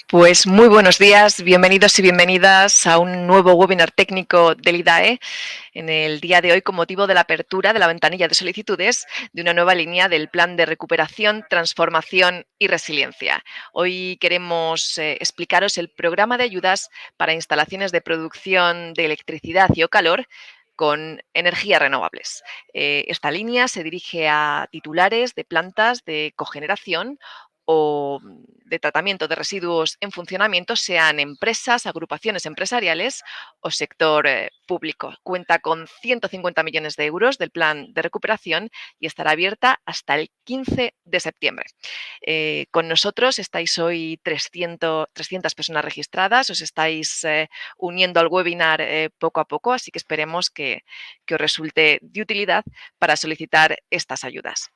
Pues muy buenos días, bienvenidos y bienvenidas a un nuevo webinar técnico del IDAE en el día de hoy con motivo de la apertura de la ventanilla de solicitudes de una nueva línea del Plan de Recuperación, Transformación y Resiliencia. Hoy queremos explicaros el programa de ayudas para instalaciones de producción de electricidad y o calor con energías renovables. Esta línea se dirige a titulares de plantas de cogeneración o de tratamiento de residuos en funcionamiento, sean empresas, agrupaciones empresariales o sector público. Cuenta con 150 millones de euros del plan de recuperación y estará abierta hasta el 15 de septiembre. Con nosotros estáis hoy 300 personas registradas, os estáis uniendo al webinar poco a poco, así que esperemos que os resulte de utilidad para solicitar estas ayudas.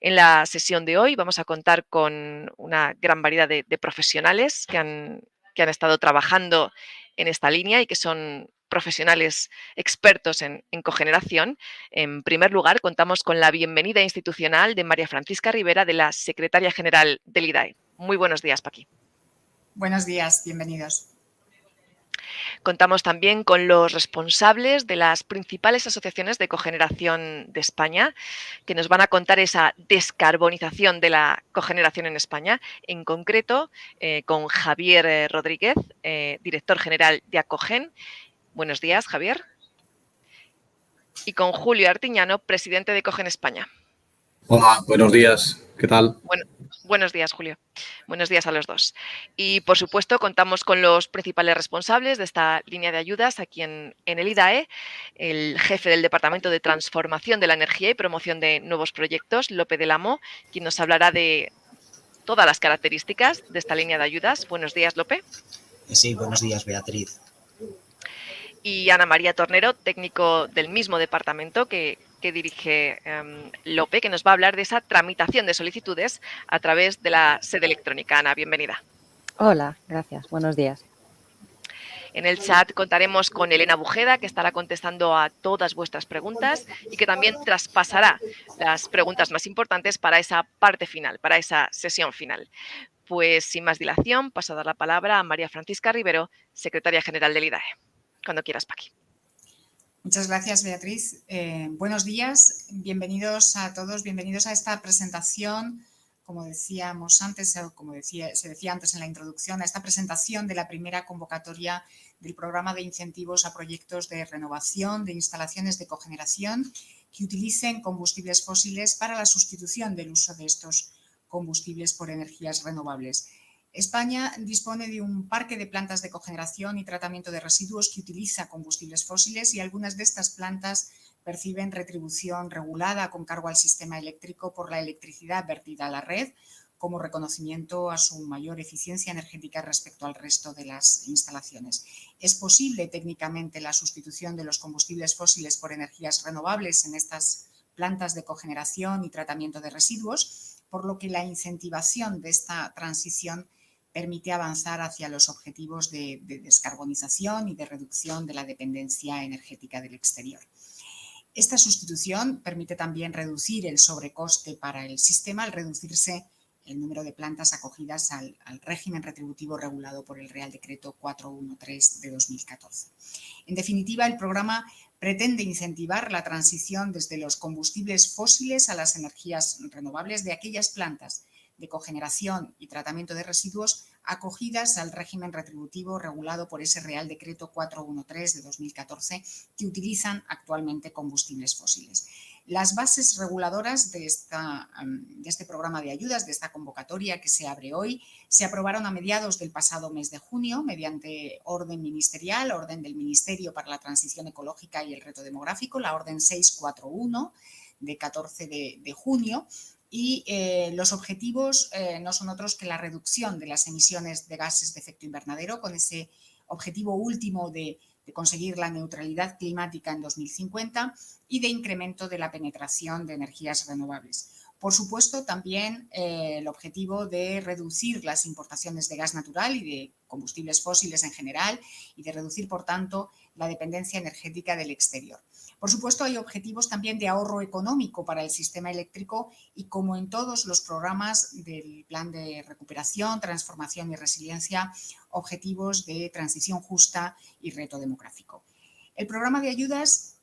En la sesión de hoy vamos a contar con una gran variedad de profesionales que han estado trabajando en esta línea y que son profesionales expertos en cogeneración. En primer lugar, contamos con la bienvenida institucional de María Francisca Rivera, de la Secretaria General del IDAE. Muy buenos días, Paqui. Buenos días, bienvenidos. Contamos también con los responsables de las principales asociaciones de cogeneración de España, que nos van a contar esa descarbonización de la cogeneración en España, en concreto con Javier Rodríguez, director general de Acogen. Buenos días, Javier. Y con Julio Artiñano, presidente de Cogen España. Hola, buenos días. ¿Qué tal? Bueno, buenos días, Julio. Buenos días a los dos. Y, por supuesto, contamos con los principales responsables de esta línea de ayudas aquí en el IDAE, el jefe del Departamento de Transformación de la Energía y Promoción de Nuevos Proyectos, Lope del Amo, quien nos hablará de todas las características de esta línea de ayudas. Buenos días, Lope. Sí, buenos días, Beatriz. Y Ana María Tornero, técnico del mismo departamento que dirige Lope, que nos va a hablar de esa tramitación de solicitudes a través de la sede electrónica. Ana, bienvenida. Hola, gracias. Buenos días. En el chat contaremos con Elena Bujeda, que estará contestando a todas vuestras preguntas y que también traspasará las preguntas más importantes para esa parte final, para esa sesión final. Pues sin más dilación, paso a dar la palabra a María Francisca Rivero, secretaria general del IDAE. Cuando quieras, Paqui. Muchas gracias, Beatriz. Buenos días, bienvenidos a todos, bienvenidos a esta presentación, como decíamos antes, o como se decía antes en la introducción, a esta presentación de la primera convocatoria del programa de incentivos a proyectos de renovación de instalaciones de cogeneración que utilicen combustibles fósiles para la sustitución del uso de estos combustibles por energías renovables. España dispone de un parque de plantas de cogeneración y tratamiento de residuos que utiliza combustibles fósiles y algunas de estas plantas perciben retribución regulada con cargo al sistema eléctrico por la electricidad vertida a la red, como reconocimiento a su mayor eficiencia energética respecto al resto de las instalaciones. Es posible técnicamente la sustitución de los combustibles fósiles por energías renovables en estas plantas de cogeneración y tratamiento de residuos, por lo que la incentivación de esta transición permite avanzar hacia los objetivos de descarbonización y de reducción de la dependencia energética del exterior. Esta sustitución permite también reducir el sobrecoste para el sistema al reducirse el número de plantas acogidas al régimen retributivo regulado por el Real Decreto 413 de 2014. En definitiva, el programa pretende incentivar la transición desde los combustibles fósiles a las energías renovables de aquellas plantas de cogeneración y tratamiento de residuos acogidas al régimen retributivo regulado por ese Real Decreto 413 de 2014 que utilizan actualmente combustibles fósiles. Las bases reguladoras de este programa de ayudas, de esta convocatoria que se abre hoy, se aprobaron a mediados del pasado mes de junio mediante orden ministerial, orden del Ministerio para la Transición Ecológica y el Reto Demográfico, la orden 641 de 14 de junio, y los objetivos no son otros que la reducción de las emisiones de gases de efecto invernadero, con ese objetivo último de conseguir la neutralidad climática en 2050 y de incremento de la penetración de energías renovables. Por supuesto, también el objetivo de reducir las importaciones de gas natural y de combustibles fósiles en general y de reducir, por tanto, la dependencia energética del exterior. Por supuesto, hay objetivos también de ahorro económico para el sistema eléctrico y, como en todos los programas del Plan de Recuperación, Transformación y Resiliencia, objetivos de transición justa y reto demográfico. El programa de ayudas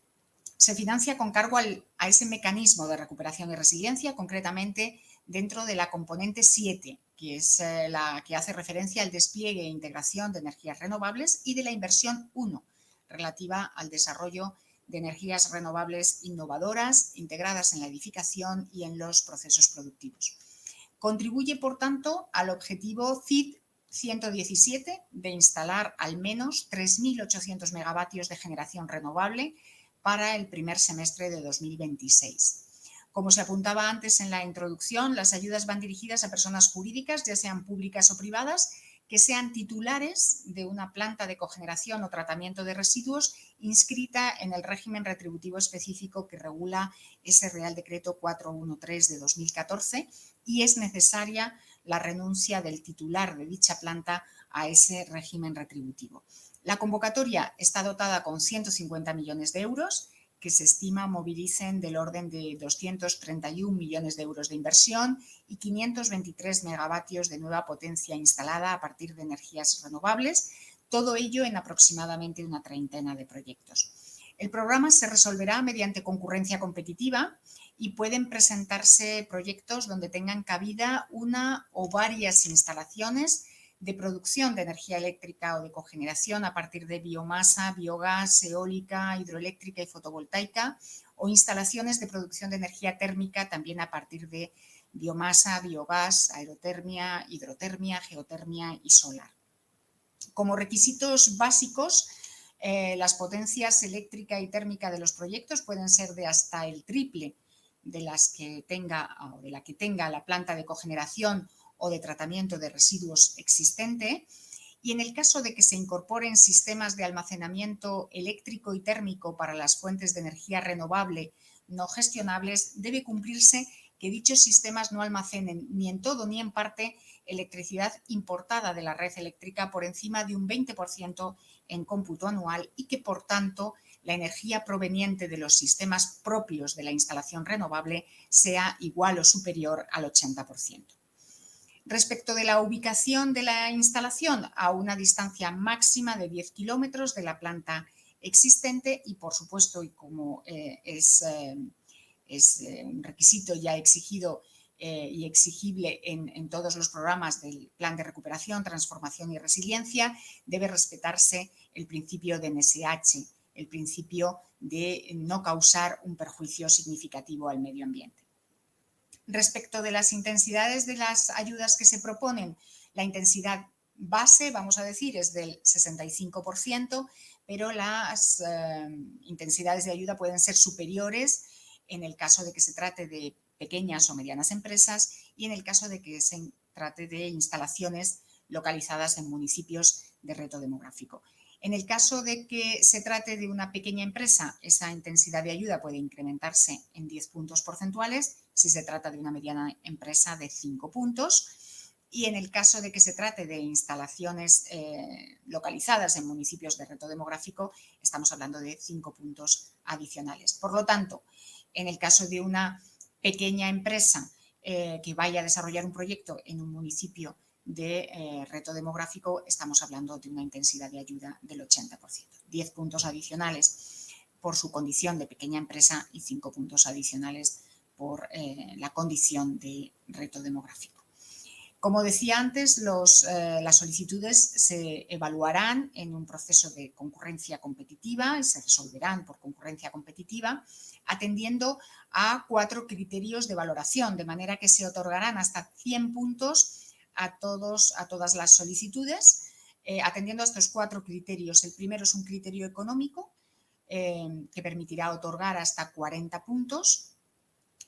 se financia con cargo a ese mecanismo de recuperación y resiliencia, concretamente dentro de la componente 7, que es la que hace referencia al despliegue e integración de energías renovables, y de la inversión 1, relativa al desarrollo de energías renovables innovadoras, integradas en la edificación y en los procesos productivos. Contribuye, por tanto, al objetivo CID 117 de instalar al menos 3.800 megavatios de generación renovable para el primer semestre de 2026. Como se apuntaba antes en la introducción, las ayudas van dirigidas a personas jurídicas, ya sean públicas o privadas, que sean titulares de una planta de cogeneración o tratamiento de residuos inscrita en el régimen retributivo específico que regula ese Real Decreto 413 de 2014, y es necesaria la renuncia del titular de dicha planta a ese régimen retributivo. La convocatoria está dotada con 150 millones de euros, que se estima movilicen del orden de 231 millones de euros de inversión y 523 megavatios de nueva potencia instalada a partir de energías renovables, todo ello en aproximadamente una treintena de proyectos. El programa se resolverá mediante concurrencia competitiva y pueden presentarse proyectos donde tengan cabida una o varias instalaciones de producción de energía eléctrica o de cogeneración a partir de biomasa, biogás, eólica, hidroeléctrica y fotovoltaica, o instalaciones de producción de energía térmica también a partir de biomasa, biogás, aerotermia, hidrotermia, geotermia y solar. Como requisitos básicos, las potencias eléctrica y térmica de los proyectos pueden ser de hasta el triple de las que tenga o de la que tenga la planta de cogeneración o de tratamiento de residuos existente, y en el caso de que se incorporen sistemas de almacenamiento eléctrico y térmico para las fuentes de energía renovable no gestionables, debe cumplirse que dichos sistemas no almacenen ni en todo ni en parte electricidad importada de la red eléctrica por encima de un 20% en cómputo anual, y que, por tanto, la energía proveniente de los sistemas propios de la instalación renovable sea igual o superior al 80%. Respecto de la ubicación de la instalación, a una distancia máxima de 10 kilómetros de la planta existente, y, por supuesto, y como es un requisito ya exigido y exigible en todos los programas del Plan de Recuperación, Transformación y Resiliencia, debe respetarse el principio de NSH, el principio de no causar un perjuicio significativo al medio ambiente. Respecto de las intensidades de las ayudas que se proponen, la intensidad base, vamos a decir, es del 65%, pero las intensidades de ayuda pueden ser superiores en el caso de que se trate de pequeñas o medianas empresas y en el caso de que se trate de instalaciones localizadas en municipios de reto demográfico. En el caso de que se trate de una pequeña empresa, esa intensidad de ayuda puede incrementarse en 10 puntos porcentuales, si se trata de una mediana empresa de 5 puntos, y en el caso de que se trate de instalaciones localizadas en municipios de reto demográfico, estamos hablando de 5 puntos adicionales. Por lo tanto, en el caso de una pequeña empresa que vaya a desarrollar un proyecto en un municipio de reto demográfico, estamos hablando de una intensidad de ayuda del 80%. 10 puntos adicionales por su condición de pequeña empresa y 5 puntos adicionales por la condición de reto demográfico. Como decía antes, las solicitudes se evaluarán en un proceso de concurrencia competitiva y se resolverán por concurrencia competitiva, atendiendo a 4 criterios de valoración, de manera que se otorgarán hasta 100 puntos a todas las solicitudes, atendiendo a estos 4 criterios. El primero es un criterio económico que permitirá otorgar hasta 40 puntos,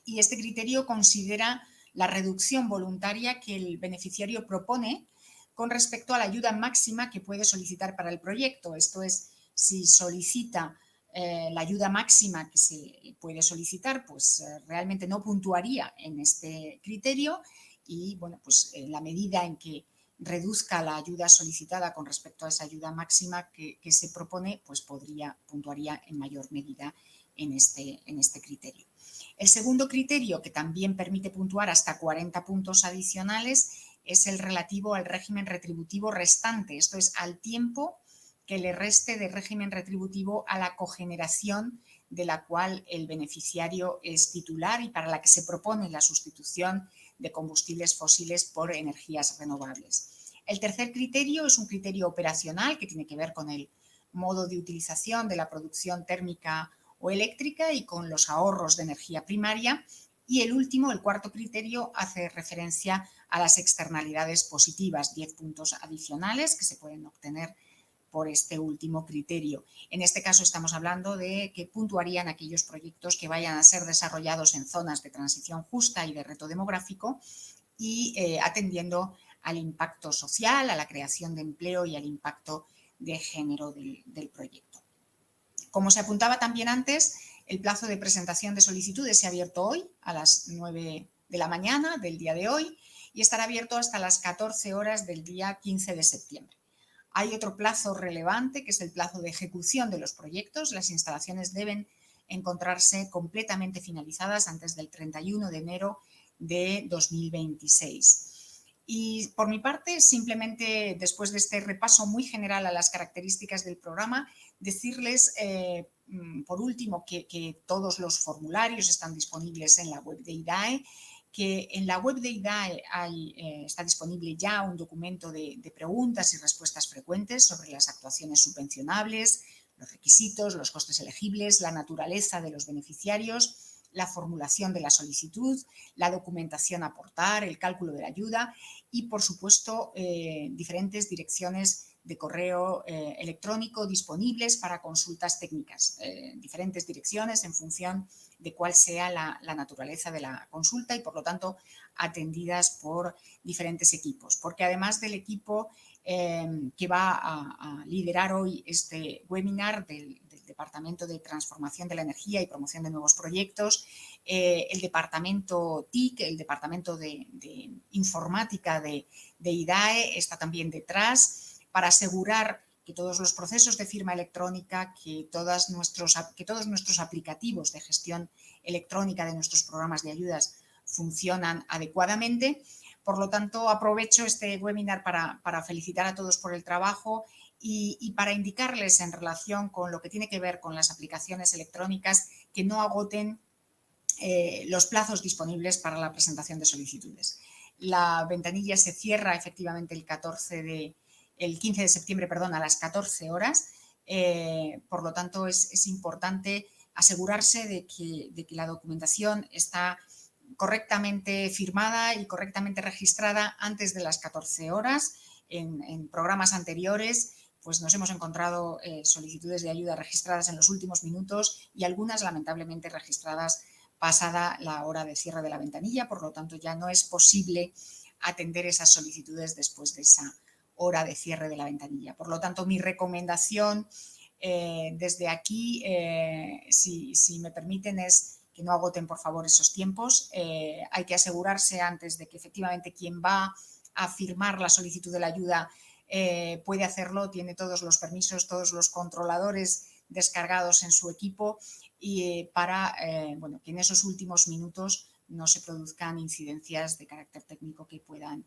y este criterio considera la reducción voluntaria que el beneficiario propone con respecto a la ayuda máxima que puede solicitar para el proyecto. Esto es, si solicita la ayuda máxima que se puede solicitar, pues realmente no puntuaría en este criterio, y bueno, pues en la medida en que reduzca la ayuda solicitada con respecto a esa ayuda máxima que se propone, pues puntuaría en mayor medida en este criterio. El segundo criterio, que también permite puntuar hasta 40 puntos adicionales, es el relativo al régimen retributivo restante, esto es, al tiempo que le reste de régimen retributivo a la cogeneración de la cual el beneficiario es titular y para la que se propone la sustitución de combustibles fósiles por energías renovables. El tercer criterio es un criterio operacional que tiene que ver con el modo de utilización de la producción térmica o eléctrica y con los ahorros de energía primaria. Y el último, el cuarto criterio, hace referencia a las externalidades positivas, 10 puntos adicionales que se pueden obtener por este último criterio. En este caso estamos hablando de que puntuarían aquellos proyectos que vayan a ser desarrollados en zonas de transición justa y de reto demográfico y atendiendo al impacto social, a la creación de empleo y al impacto de género del proyecto. Como se apuntaba también antes, el plazo de presentación de solicitudes se ha abierto hoy a las 9 de la mañana del día de hoy y estará abierto hasta las 14 horas del día 15 de septiembre. Hay otro plazo relevante que es el plazo de ejecución de los proyectos. Las instalaciones deben encontrarse completamente finalizadas antes del 31 de enero de 2026. Y por mi parte, simplemente después de este repaso muy general a las características del programa, decirles por último que todos los formularios están disponibles en la web de IDAE, que en la web de IDAE está disponible ya un documento de preguntas y respuestas frecuentes sobre las actuaciones subvencionables, los requisitos, los costes elegibles, la naturaleza de los beneficiarios, la formulación de la solicitud, la documentación a aportar, el cálculo de la ayuda y, por supuesto, diferentes direcciones de correo electrónico disponibles para consultas técnicas, diferentes direcciones en función de cuál sea la naturaleza de la consulta y, por lo tanto, atendidas por diferentes equipos. Porque además del equipo que va a liderar hoy este webinar del Departamento de Transformación de la Energía y Promoción de Nuevos Proyectos, el Departamento TIC, el Departamento de Informática de IDAE está también detrás para asegurar que todos los procesos de firma electrónica, que todos nuestros aplicativos de gestión electrónica de nuestros programas de ayudas funcionan adecuadamente. Por lo tanto, aprovecho este webinar para felicitar a todos por el trabajo y para indicarles en relación con lo que tiene que ver con las aplicaciones electrónicas que no agoten los plazos disponibles para la presentación de solicitudes. La ventanilla se cierra efectivamente el 15 de septiembre, a las 14 horas. Por lo tanto, es importante asegurarse de que la documentación está correctamente firmada y correctamente registrada antes de las 14 horas. En programas anteriores pues nos hemos encontrado solicitudes de ayuda registradas en los últimos minutos y algunas lamentablemente registradas pasada la hora de cierre de la ventanilla, por lo tanto ya no es posible atender esas solicitudes después de esa hora de cierre de la ventanilla. Por lo tanto, mi recomendación desde aquí, si me permiten, es que no agoten por favor esos tiempos. Hay que asegurarse antes de que efectivamente quien va a firmar la solicitud de la ayuda puede hacerlo, tiene todos los permisos, todos los controladores descargados en su equipo y para que en esos últimos minutos no se produzcan incidencias de carácter técnico que puedan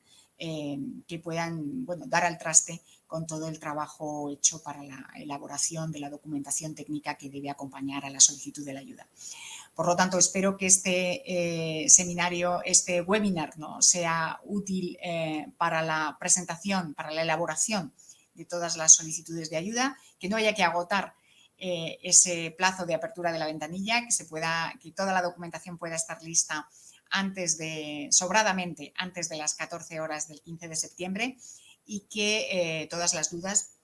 dar al traste con todo el trabajo hecho para la elaboración de la documentación técnica que debe acompañar a la solicitud de la ayuda. Por lo tanto, espero que este seminario, este webinar, ¿no?, sea útil para la presentación, para la elaboración de todas las solicitudes de ayuda, que no haya que agotar ese plazo de apertura de la ventanilla, que toda la documentación pueda estar lista sobradamente antes de las 14 horas del 15 de septiembre y que todas las dudas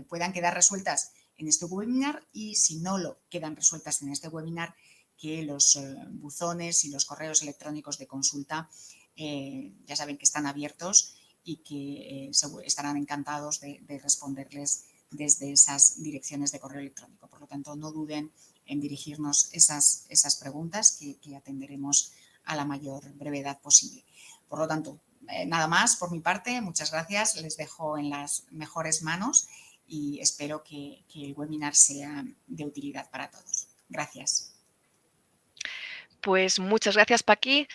puedan quedar resueltas en este webinar y si no lo quedan resueltas en este webinar, que los buzones y los correos electrónicos de consulta ya saben que están abiertos y que estarán encantados de responderles desde esas direcciones de correo electrónico. Por lo tanto, no duden en dirigirnos esas preguntas que atenderemos a la mayor brevedad posible. Por lo tanto, nada más por mi parte. Muchas gracias. Les dejo en las mejores manos y espero que el webinar sea de utilidad para todos. Gracias. Pues muchas gracias, Paqui.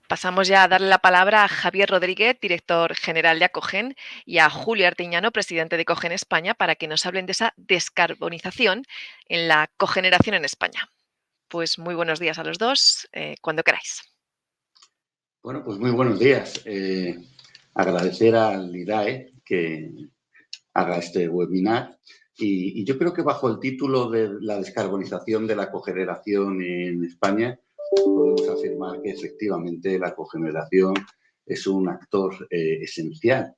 Pasamos ya a darle la palabra a Javier Rodríguez, director general de Acogen, y a Julio Artiñano, presidente de Cogen España, para que nos hablen de esa descarbonización en la cogeneración en España. Pues muy buenos días a los dos, cuando queráis. Bueno, pues muy buenos días. Agradecer al IDAE que haga este webinar y yo creo que bajo el título de la descarbonización de la cogeneración en España podemos afirmar que efectivamente la cogeneración es un actor esencial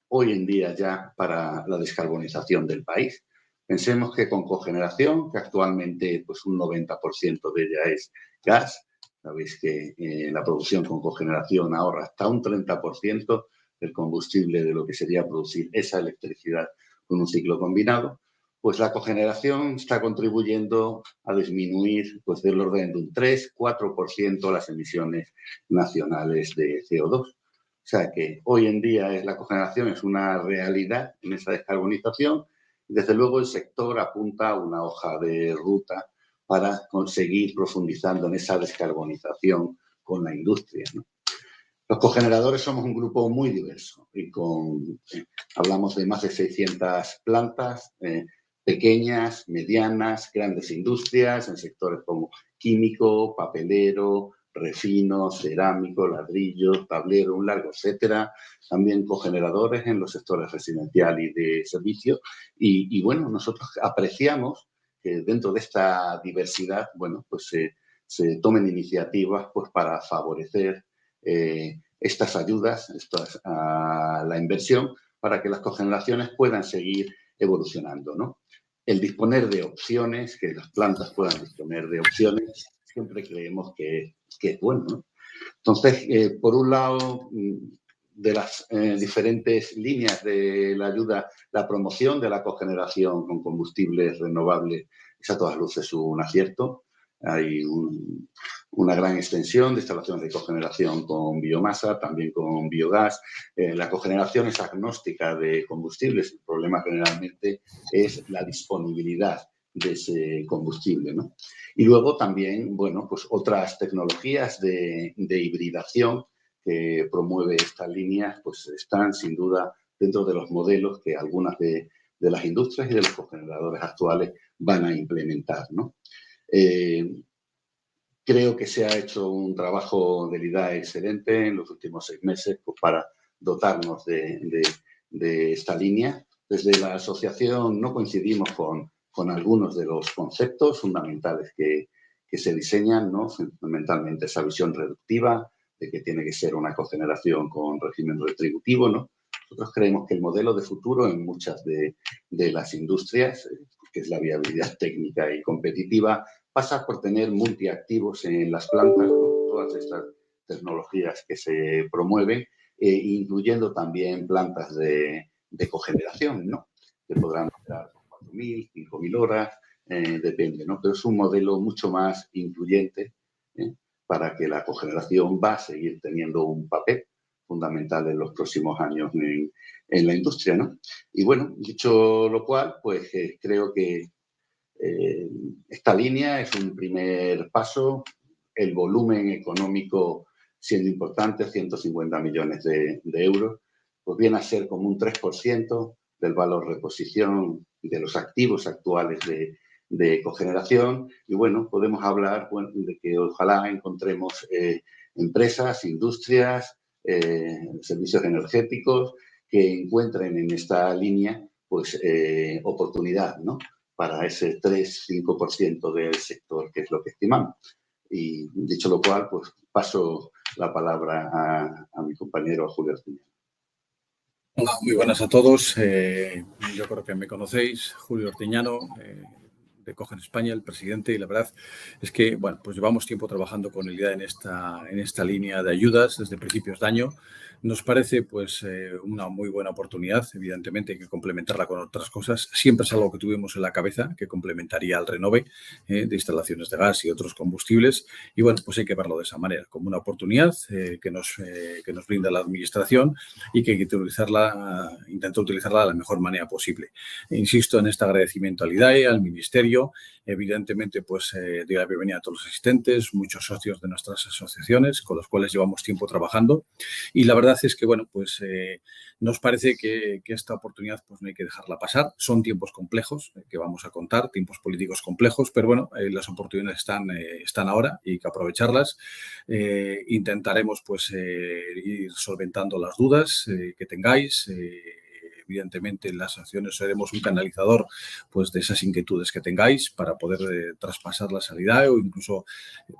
hoy en día ya para la descarbonización del país. Pensemos que con cogeneración, que actualmente pues un 90% de ella es gas, sabéis que la producción con cogeneración ahorra hasta un 30% del combustible de lo que sería producir esa electricidad con un ciclo combinado, pues la cogeneración está contribuyendo a disminuir pues del orden de un 3-4% las emisiones nacionales de CO2. O sea que hoy en día la cogeneración es una realidad en esa descarbonización. Desde luego el sector apunta a una hoja de ruta para conseguir profundizando en esa descarbonización con la industria, ¿no? Los cogeneradores somos un grupo muy diverso y hablamos de más de 600 plantas, pequeñas, medianas, grandes industrias en sectores como químico, papelero, refino, cerámico, ladrillo, tablero, un largo etcétera. También cogeneradores en los sectores residencial y de servicio. Y bueno, nosotros apreciamos que dentro de esta diversidad, bueno, pues se tomen iniciativas pues para favorecer estas ayudas a la inversión para que las cogeneraciones puedan seguir evolucionando, ¿no? El disponer de opciones, que las plantas puedan disponer de opciones, siempre creemos que es bueno, ¿no? Entonces, por un lado, de las diferentes líneas de la ayuda, la promoción de la cogeneración con combustibles renovables es a todas luces un acierto. Hay una gran extensión de instalaciones de cogeneración con biomasa, también con biogás. La cogeneración es agnóstica de combustibles. El problema generalmente es la disponibilidad de ese combustible, ¿no? Y luego también, bueno, pues otras tecnologías de hibridación que promueve esta línea, pues están sin duda dentro de los modelos que algunas de las industrias y de los cogeneradores actuales van a implementar, ¿no? Creo que se ha hecho un trabajo del IDAE excelente en los últimos 6 meses pues, para dotarnos de esta línea. Desde la asociación no coincidimos con algunos de los conceptos fundamentales que se diseñan, ¿no? Fundamentalmente esa visión reductiva de que tiene que ser una cogeneración con régimen retributivo, ¿no? Nosotros creemos que el modelo de futuro en muchas de las industrias, que es la viabilidad técnica y competitiva, pasa por tener multiactivos en las plantas, ¿no? Todas estas tecnologías que se promueven, incluyendo también plantas de cogeneración, ¿no? Que podrán operar 4.000, 5.000 horas, depende, ¿no? Pero es un modelo mucho más incluyente para que la cogeneración va a seguir teniendo un papel fundamental en los próximos años en la industria, ¿no? Y bueno, dicho lo cual, pues creo que esta línea es un primer paso, el volumen económico siendo importante, 150 millones de euros, pues viene a ser como un 3% del valor reposición de los activos actuales de cogeneración. Y bueno, podemos hablar de que ojalá encontremos empresas, industrias, servicios energéticos que encuentren en esta línea pues oportunidad, ¿no? Para ese 3-5% del sector, que es lo que estimamos. Y dicho lo cual, pues paso la palabra a mi compañero Julio Artiñano. Hola, muy buenas a todos. Yo creo que me conocéis, Julio Artiñano, de Cogen España, el presidente, y la verdad es que, bueno, pues llevamos tiempo trabajando con el IDAE en esta línea de ayudas desde principios de año. Nos parece, pues, una muy buena oportunidad. Evidentemente hay que complementarla con otras cosas. Siempre es algo que tuvimos en la cabeza, que complementaría al Renove de instalaciones de gas y otros combustibles. Y, bueno, pues hay que verlo de esa manera, como una oportunidad que nos brinda la Administración y que hay que intentar utilizarla de la mejor manera posible. Insisto en este agradecimiento al IDAE, al Ministerio, ello. Evidentemente, pues doy la bienvenida a todos los asistentes, muchos socios de nuestras asociaciones con los cuales llevamos tiempo trabajando. Y la verdad es que, bueno, pues nos parece que esta oportunidad pues no hay que dejarla pasar. Son tiempos complejos que vamos a contar, tiempos políticos complejos, pero bueno, las oportunidades están ahora y hay que aprovecharlas. Intentaremos pues ir solventando las dudas que tengáis. Evidentemente, en las acciones seremos un canalizador pues, de esas inquietudes que tengáis para poder traspasar la salida o incluso,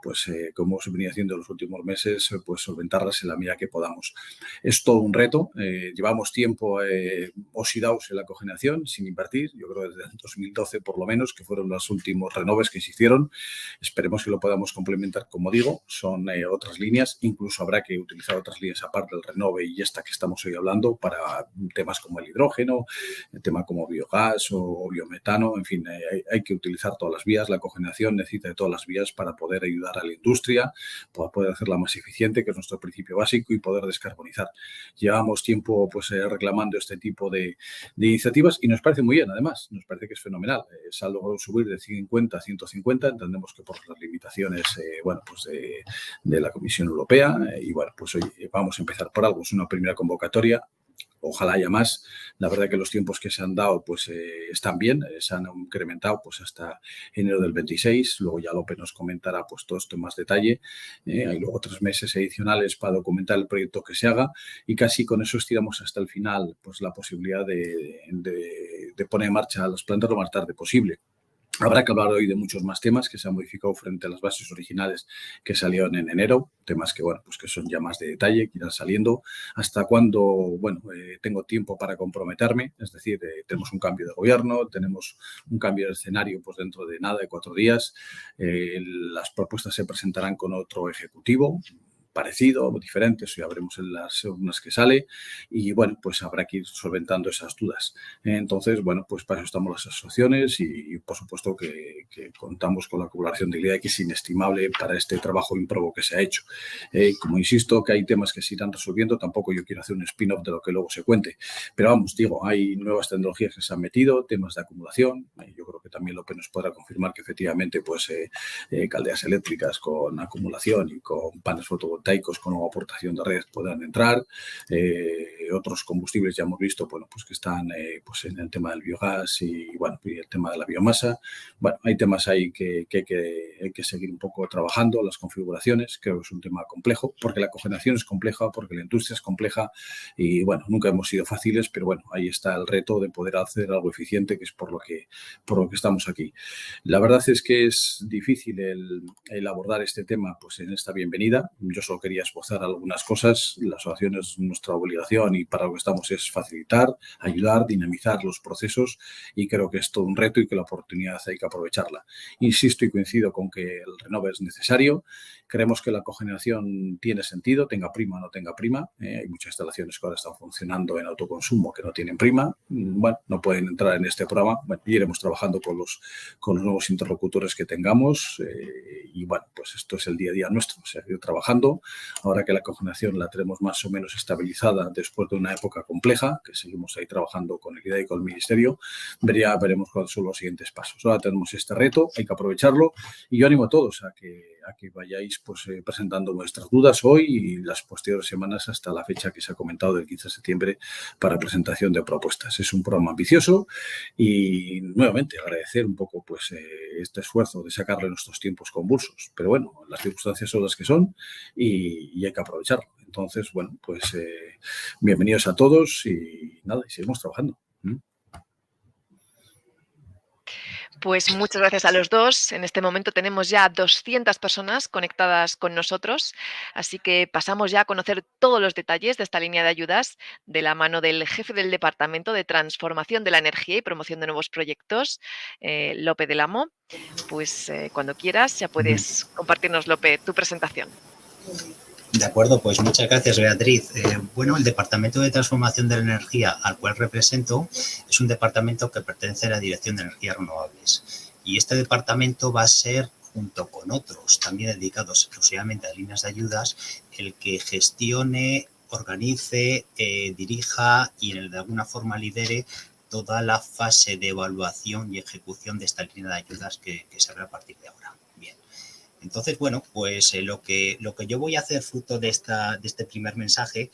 pues, como hemos venido haciendo en los últimos meses, pues solventarlas en la medida que podamos. Es todo un reto. Llevamos tiempo oxidados en la cogeneración sin invertir. Yo creo desde el 2012 por lo menos, que fueron los últimos renoves que se hicieron. Esperemos que lo podamos complementar, como digo. Son otras líneas. Incluso habrá que utilizar otras líneas aparte del renove y esta que estamos hoy hablando para temas como el hidrógeno, el tema como biogás o biometano, en fin, hay que utilizar todas las vías. La cogeneración necesita de todas las vías para poder ayudar a la industria, para poder hacerla más eficiente, que es nuestro principio básico, y poder descarbonizar. Llevamos tiempo pues reclamando este tipo de iniciativas y nos parece muy bien, además, nos parece que es fenomenal. Se ha logrado subir de 50 a 150, entendemos que por las limitaciones bueno, pues de la Comisión Europea y bueno, pues hoy vamos a empezar por algo, es una primera convocatoria. Ojalá haya más. La verdad que los tiempos que se han dado pues están bien, se han incrementado pues hasta enero del 26. Luego ya López nos comentará pues todo esto en más detalle. Hay luego 3 meses adicionales para documentar el proyecto que se haga y casi con eso estiramos hasta el final pues la posibilidad de poner en marcha las plantas lo más tarde posible. Habrá que hablar hoy de muchos más temas que se han modificado frente a las bases originales que salieron en enero, temas que, bueno, pues que son ya más de detalle, que irán saliendo. Hasta cuándo, bueno, tengo tiempo para comprometerme, es decir, tenemos un cambio de gobierno, tenemos un cambio de escenario pues dentro de nada, de 4 días. Las propuestas se presentarán con otro ejecutivo, parecido o diferente, eso ya veremos en las urnas que sale y bueno, pues habrá que ir solventando esas dudas. Entonces, bueno, pues para eso estamos las asociaciones y por supuesto que contamos con la colaboración de IDAE, que es inestimable para este trabajo ímprobo que se ha hecho. Como insisto, que hay temas que se irán resolviendo, tampoco yo quiero hacer un spin-off de lo que luego se cuente, pero vamos, digo, hay nuevas tecnologías que se han metido, temas de acumulación, yo creo que también López nos podrá confirmar que efectivamente pues calderas eléctricas con acumulación y con paneles fotovoltaicos con nueva aportación de redes podrán entrar. Otros combustibles ya hemos visto, bueno, pues que están pues en el tema del biogás y, bueno, y el tema de la biomasa. Bueno, hay temas ahí que hay que seguir un poco trabajando, las configuraciones, creo que es un tema complejo, porque la cogeneración es compleja, porque la industria es compleja y, bueno, nunca hemos sido fáciles, pero, bueno, ahí está el reto de poder hacer algo eficiente, que es por lo que estamos aquí. La verdad es que es difícil el abordar este tema pues en esta bienvenida. Yo solo quería esbozar algunas cosas. La asociación es nuestra obligación y para lo que estamos es facilitar, ayudar, dinamizar los procesos y creo que es todo un reto y que la oportunidad hay que aprovecharla. Insisto y coincido con que el renove es necesario. Creemos que la cogeneración tiene sentido, tenga prima o no tenga prima. Hay muchas instalaciones que ahora están funcionando en autoconsumo que no tienen prima. Bueno, no pueden entrar en este programa. Bueno, iremos trabajando con los nuevos interlocutores que tengamos y, bueno, pues esto es el día a día nuestro. O sea, ir trabajando. Ahora que la cogeneración la tenemos más o menos estabilizada después de una época compleja, que seguimos ahí trabajando con el IDAE y con el Ministerio, veremos cuáles son los siguientes pasos. Ahora tenemos este reto, hay que aprovecharlo y yo animo a todos a que vayáis pues, presentando vuestras dudas hoy y las posteriores semanas hasta la fecha que se ha comentado del 15 de septiembre para presentación de propuestas. Es un programa ambicioso y nuevamente agradecer un poco pues, este esfuerzo de sacarle nuestros tiempos convulsos. Pero bueno, las circunstancias son las que son y hay que aprovecharlo. Entonces, bueno, pues bienvenidos a todos y nada, y seguimos trabajando. Pues muchas gracias a los dos. En este momento tenemos ya 200 personas conectadas con nosotros, así que pasamos ya a conocer todos los detalles de esta línea de ayudas de la mano del jefe del Departamento de Transformación de la Energía y Promoción de Nuevos Proyectos, López del Amo. Pues cuando quieras ya puedes compartirnos, López, tu presentación. De acuerdo, pues muchas gracias, Beatriz. Bueno, el Departamento de Transformación de la Energía al cual represento es un departamento que pertenece a la Dirección de Energías Renovables y este departamento va a ser, junto con otros también dedicados exclusivamente a líneas de ayudas, el que gestione, organice, dirija y de alguna forma lidere toda la fase de evaluación y ejecución de esta línea de ayudas que se abre a partir de ahora. Bien. Entonces, bueno, pues lo que yo voy a hacer fruto de este primer mensaje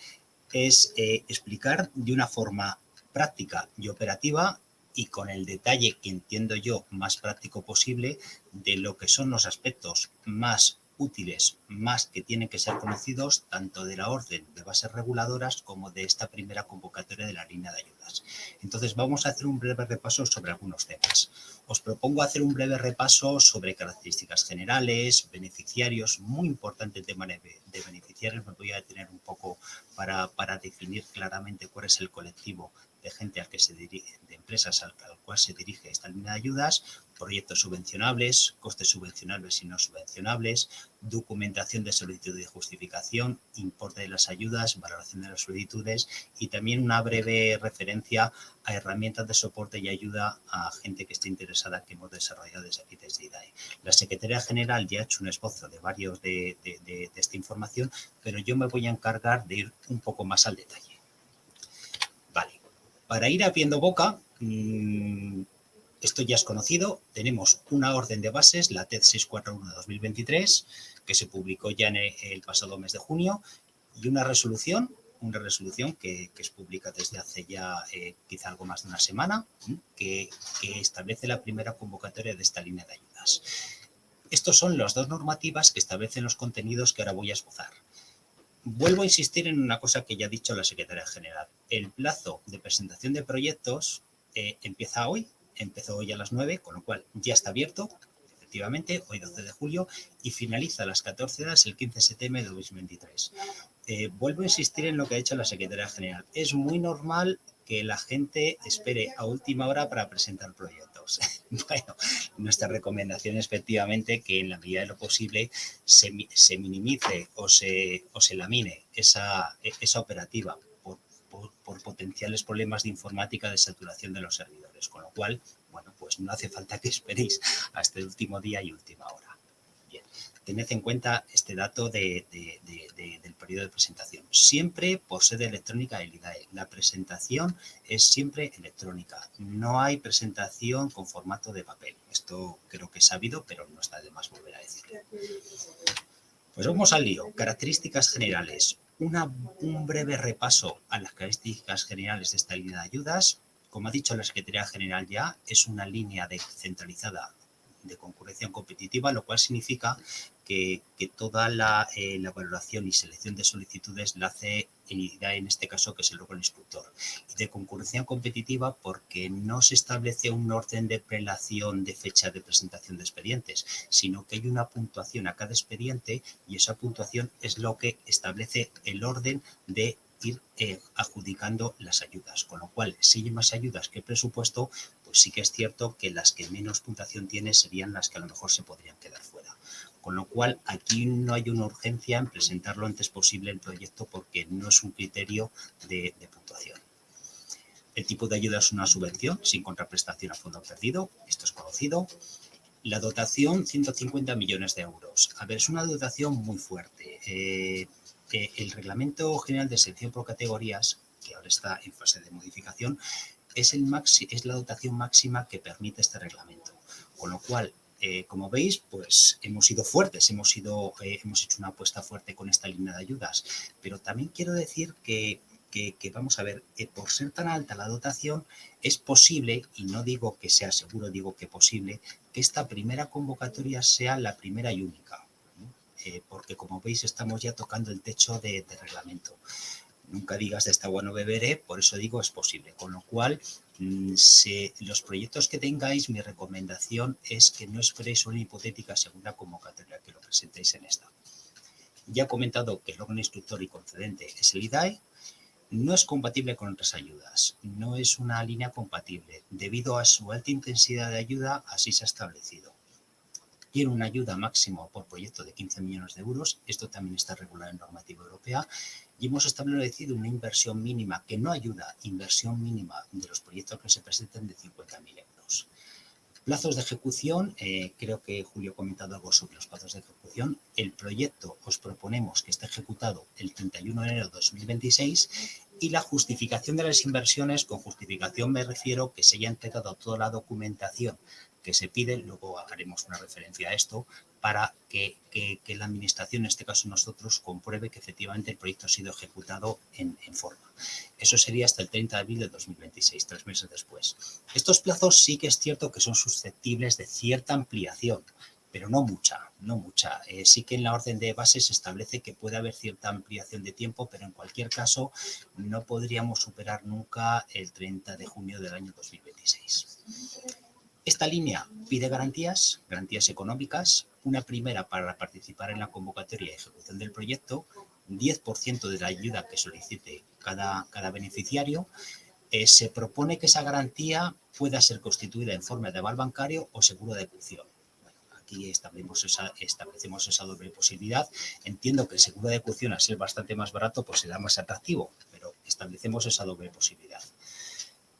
es explicar de una forma práctica y operativa y con el detalle que entiendo yo más práctico posible de lo que son los aspectos más útiles, más que tienen que ser conocidos tanto de la orden de bases reguladoras como de esta primera convocatoria de la línea de ayudas. Entonces vamos a hacer un breve repaso sobre algunos temas. Os propongo hacer un breve repaso sobre características generales, beneficiarios, muy importante el tema de beneficiarios, me voy a detener un poco para definir claramente cuál es el colectivo de gente al que se dirige, de empresas al cual se dirige esta línea de ayudas, proyectos subvencionables, costes subvencionables y no subvencionables, documentación de solicitud y justificación, importe de las ayudas, valoración de las solicitudes y también una breve referencia a herramientas de soporte y ayuda a gente que esté interesada que hemos desarrollado desde aquí desde IDAE. La Secretaría General ya ha hecho un esbozo de varios de esta información, pero yo me voy a encargar de ir un poco más al detalle. Vale, para ir abriendo boca, esto ya es conocido, tenemos una orden de bases, la TED 641 de 2023, que se publicó ya en el pasado mes de junio, y una resolución que es pública desde hace ya quizá algo más de una semana, que establece la primera convocatoria de esta línea de ayudas. Estos son las dos normativas que establecen los contenidos que ahora voy a esbozar. Vuelvo a insistir en una cosa que ya ha dicho la Secretaría General. El plazo de presentación de proyectos empieza hoy, empezó hoy a las 9, con lo cual ya está abierto, efectivamente, hoy 12 de julio, y finaliza a las 14 horas el 15 de septiembre de 2023. Vuelvo a insistir en lo que ha dicho la Secretaría General. Es muy normal que la gente espere a última hora para presentar proyectos. Bueno, nuestra recomendación es efectivamente que en la medida de lo posible se minimice o se lamine esa operativa por potenciales problemas de informática de saturación de los servidores, con lo cual, bueno, pues no hace falta que esperéis hasta el último día y última hora. Bien, tened en cuenta este dato del periodo de presentación. Siempre por sede electrónica del IDAE. La presentación es siempre electrónica. No hay presentación con formato de papel. Esto creo que es sabido, pero no está de más volver a decirlo. Pues vamos al lío. Características generales. Un breve repaso a las características generales de esta línea de ayudas. Como ha dicho la Secretaría General ya, es una línea descentralizada de concurrencia competitiva, lo cual significa que toda la valoración y selección de solicitudes la hace el IDAE, en este caso, que es el órgano instructor. Y de concurrencia competitiva porque no se establece un orden de prelación de fecha de presentación de expedientes, sino que hay una puntuación a cada expediente y esa puntuación es lo que establece el orden de ir adjudicando las ayudas, con lo cual si hay más ayudas que presupuesto, pues sí que es cierto que las que menos puntuación tienen serían las que a lo mejor se podrían quedar fuera. Con lo cual aquí no hay una urgencia en presentarlo lo antes posible el proyecto porque no es un criterio de puntuación. El tipo de ayuda es una subvención sin contraprestación a fondo perdido, esto es conocido. La dotación, 150 millones de euros. A ver, es una dotación muy fuerte. El Reglamento General de Selección por Categorías, que ahora está en fase de modificación, es la dotación máxima que permite este reglamento. Con lo cual, como veis, pues hemos sido fuertes, hemos hecho una apuesta fuerte con esta línea de ayudas. Pero también quiero decir que vamos a ver, por ser tan alta la dotación, es posible, y no digo que sea seguro, digo que posible, que esta primera convocatoria sea la primera y única. Porque como veis estamos ya tocando el techo de reglamento. Nunca digas de esta agua no beberé, por eso digo es posible. Con lo cual, los proyectos que tengáis, mi recomendación es que no esperéis una hipotética segunda convocatoria, que lo presentéis en esta. Ya he comentado que el órgano instructor y concedente es el IDAE. No es compatible con otras ayudas, no es una línea compatible. Debido a su alta intensidad de ayuda, así se ha establecido. Tiene una ayuda máxima por proyecto de 15 millones de euros, esto también está regulado en normativa europea, y hemos establecido una inversión mínima, que no ayuda, inversión mínima de los proyectos que se presenten de 50.000 euros. Plazos de ejecución, creo que Julio ha comentado algo sobre los plazos de ejecución. El proyecto os proponemos que esté ejecutado el 31 de enero de 2026 Y la justificación de las inversiones, con justificación me refiero que se haya entregado toda la documentación que se pide, luego haremos una referencia a esto, para que la Administración, en este caso nosotros, compruebe que efectivamente el proyecto ha sido ejecutado en forma. Eso sería hasta el 30 de abril de 2026, 3 meses después. Estos plazos sí que es cierto que son susceptibles de cierta ampliación, pero no mucha, no mucha. Sí que en la orden de base se establece que puede haber cierta ampliación de tiempo, pero en cualquier caso no podríamos superar nunca el 30 de junio del año 2026. Esta línea pide garantías económicas, una primera para participar en la convocatoria y ejecución del proyecto, 10% de la ayuda que solicite cada beneficiario. Se propone que esa garantía pueda ser constituida en forma de aval bancario o seguro de ejecución. Aquí establecemos esa doble posibilidad. Entiendo que el seguro de ejecución, al ser bastante más barato, pues será más atractivo, pero establecemos esa doble posibilidad.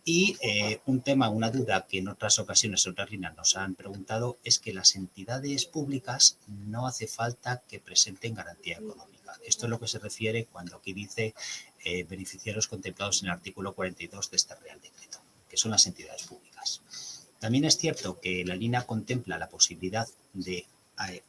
Y una duda que en otras ocasiones, otras líneas nos han preguntado, es que las entidades públicas no hace falta que presenten garantía económica. Esto es lo que se refiere cuando aquí dice beneficiarios contemplados en el artículo 42 de este Real Decreto, que son las entidades públicas. También es cierto que la línea contempla la posibilidad de,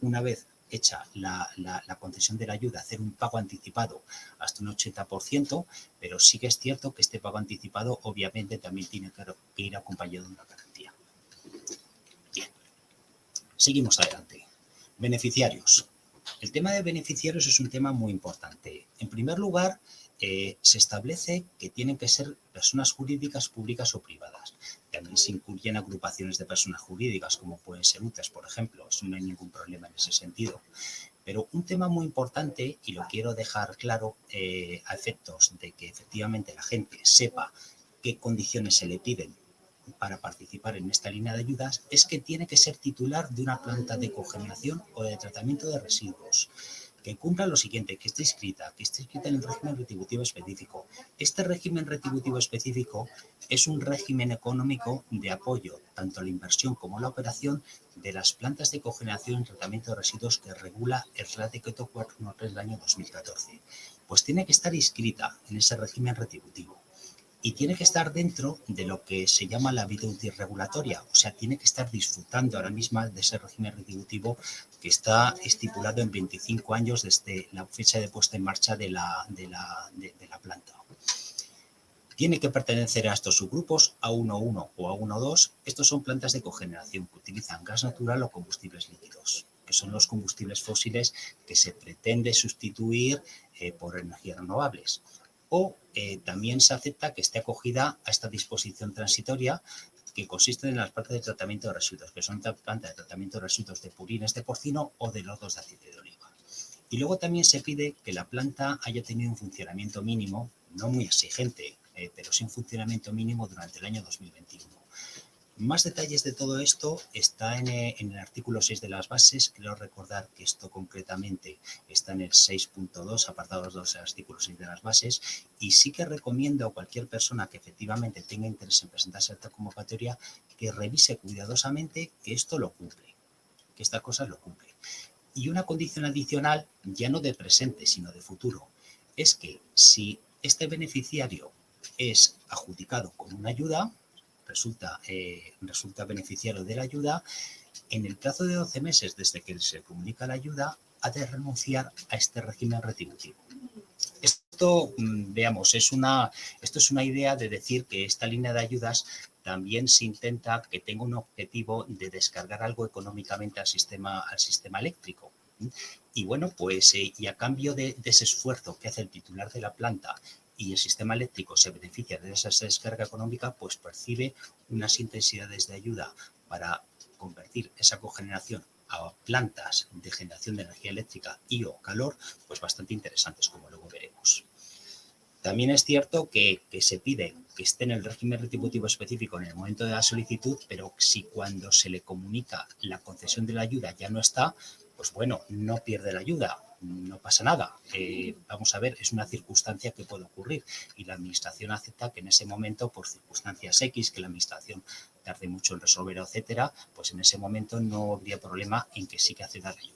una vez hecha la concesión de la ayuda, hacer un pago anticipado hasta un 80%, pero sí que es cierto que este pago anticipado obviamente también tiene que ir acompañado de una garantía. Bien, seguimos adelante. Beneficiarios. El tema de beneficiarios es un tema muy importante. En primer lugar, se establece que tienen que ser personas jurídicas, públicas o privadas. También se incluyen agrupaciones de personas jurídicas, como pueden ser UTES, por ejemplo. Eso no hay ningún problema en ese sentido. Pero un tema muy importante, y lo quiero dejar claro a efectos de que efectivamente la gente sepa qué condiciones se le piden para participar en esta línea de ayudas, es que tiene que ser titular de una planta de cogeneración o de tratamiento de residuos, que cumpla lo siguiente, que esté inscrita en el régimen retributivo específico. Este régimen retributivo específico es un régimen económico de apoyo tanto a la inversión como a la operación de las plantas de cogeneración y tratamiento de residuos que regula el Real Decreto 413 del año 2014. Pues tiene que estar inscrita en ese régimen retributivo. Y tiene que estar dentro de lo que se llama la vida útil regulatoria, o sea, tiene que estar disfrutando ahora mismo de ese régimen retributivo que está estipulado en 25 años desde la fecha de puesta en marcha de la planta. Tiene que pertenecer a estos subgrupos, A1.1 o A1.2. Estos son plantas de cogeneración que utilizan gas natural o combustibles líquidos, que son los combustibles fósiles que se pretende sustituir por energías renovables. O también se acepta que esté acogida a esta disposición transitoria que consiste en las plantas de tratamiento de residuos, que son plantas de tratamiento de residuos de purines de porcino o de lodos de aceite de oliva. Y luego también se pide que la planta haya tenido un funcionamiento mínimo, no muy exigente, pero sí un funcionamiento mínimo durante el año 2021. Más detalles de todo esto está en el artículo 6 de las bases. Quiero recordar que esto concretamente está en el 6.2, apartado 2 del artículo 6 de las bases, y sí que recomiendo a cualquier persona que efectivamente tenga interés en presentarse a esta convocatoria que revise cuidadosamente que esto lo cumple, que estas cosas lo cumple. Y una condición adicional, ya no de presente, sino de futuro, es que si este beneficiario es adjudicado con una ayuda, resulta beneficiario de la ayuda, en el plazo de 12 meses desde que se comunica la ayuda, ha de renunciar a este régimen retributivo. Esto, veamos, esto es una idea de decir que esta línea de ayudas también se intenta que tenga un objetivo de descargar algo económicamente al sistema eléctrico. Y bueno, pues y a cambio de ese esfuerzo que hace el titular de la planta y el sistema eléctrico se beneficia de esa descarga económica, pues percibe unas intensidades de ayuda para convertir esa cogeneración a plantas de generación de energía eléctrica y o calor, pues bastante interesantes, como luego veremos. También es cierto que se pide que esté en el régimen retributivo específico en el momento de la solicitud, pero si cuando se le comunica la concesión de la ayuda ya no está, pues bueno, no pierde la ayuda, no pasa nada. Vamos a ver, es una circunstancia que puede ocurrir y la Administración acepta que en ese momento, por circunstancias X, que la Administración tarde mucho en resolver, etcétera, pues en ese momento no habría problema en que sí que acceda a la ayuda.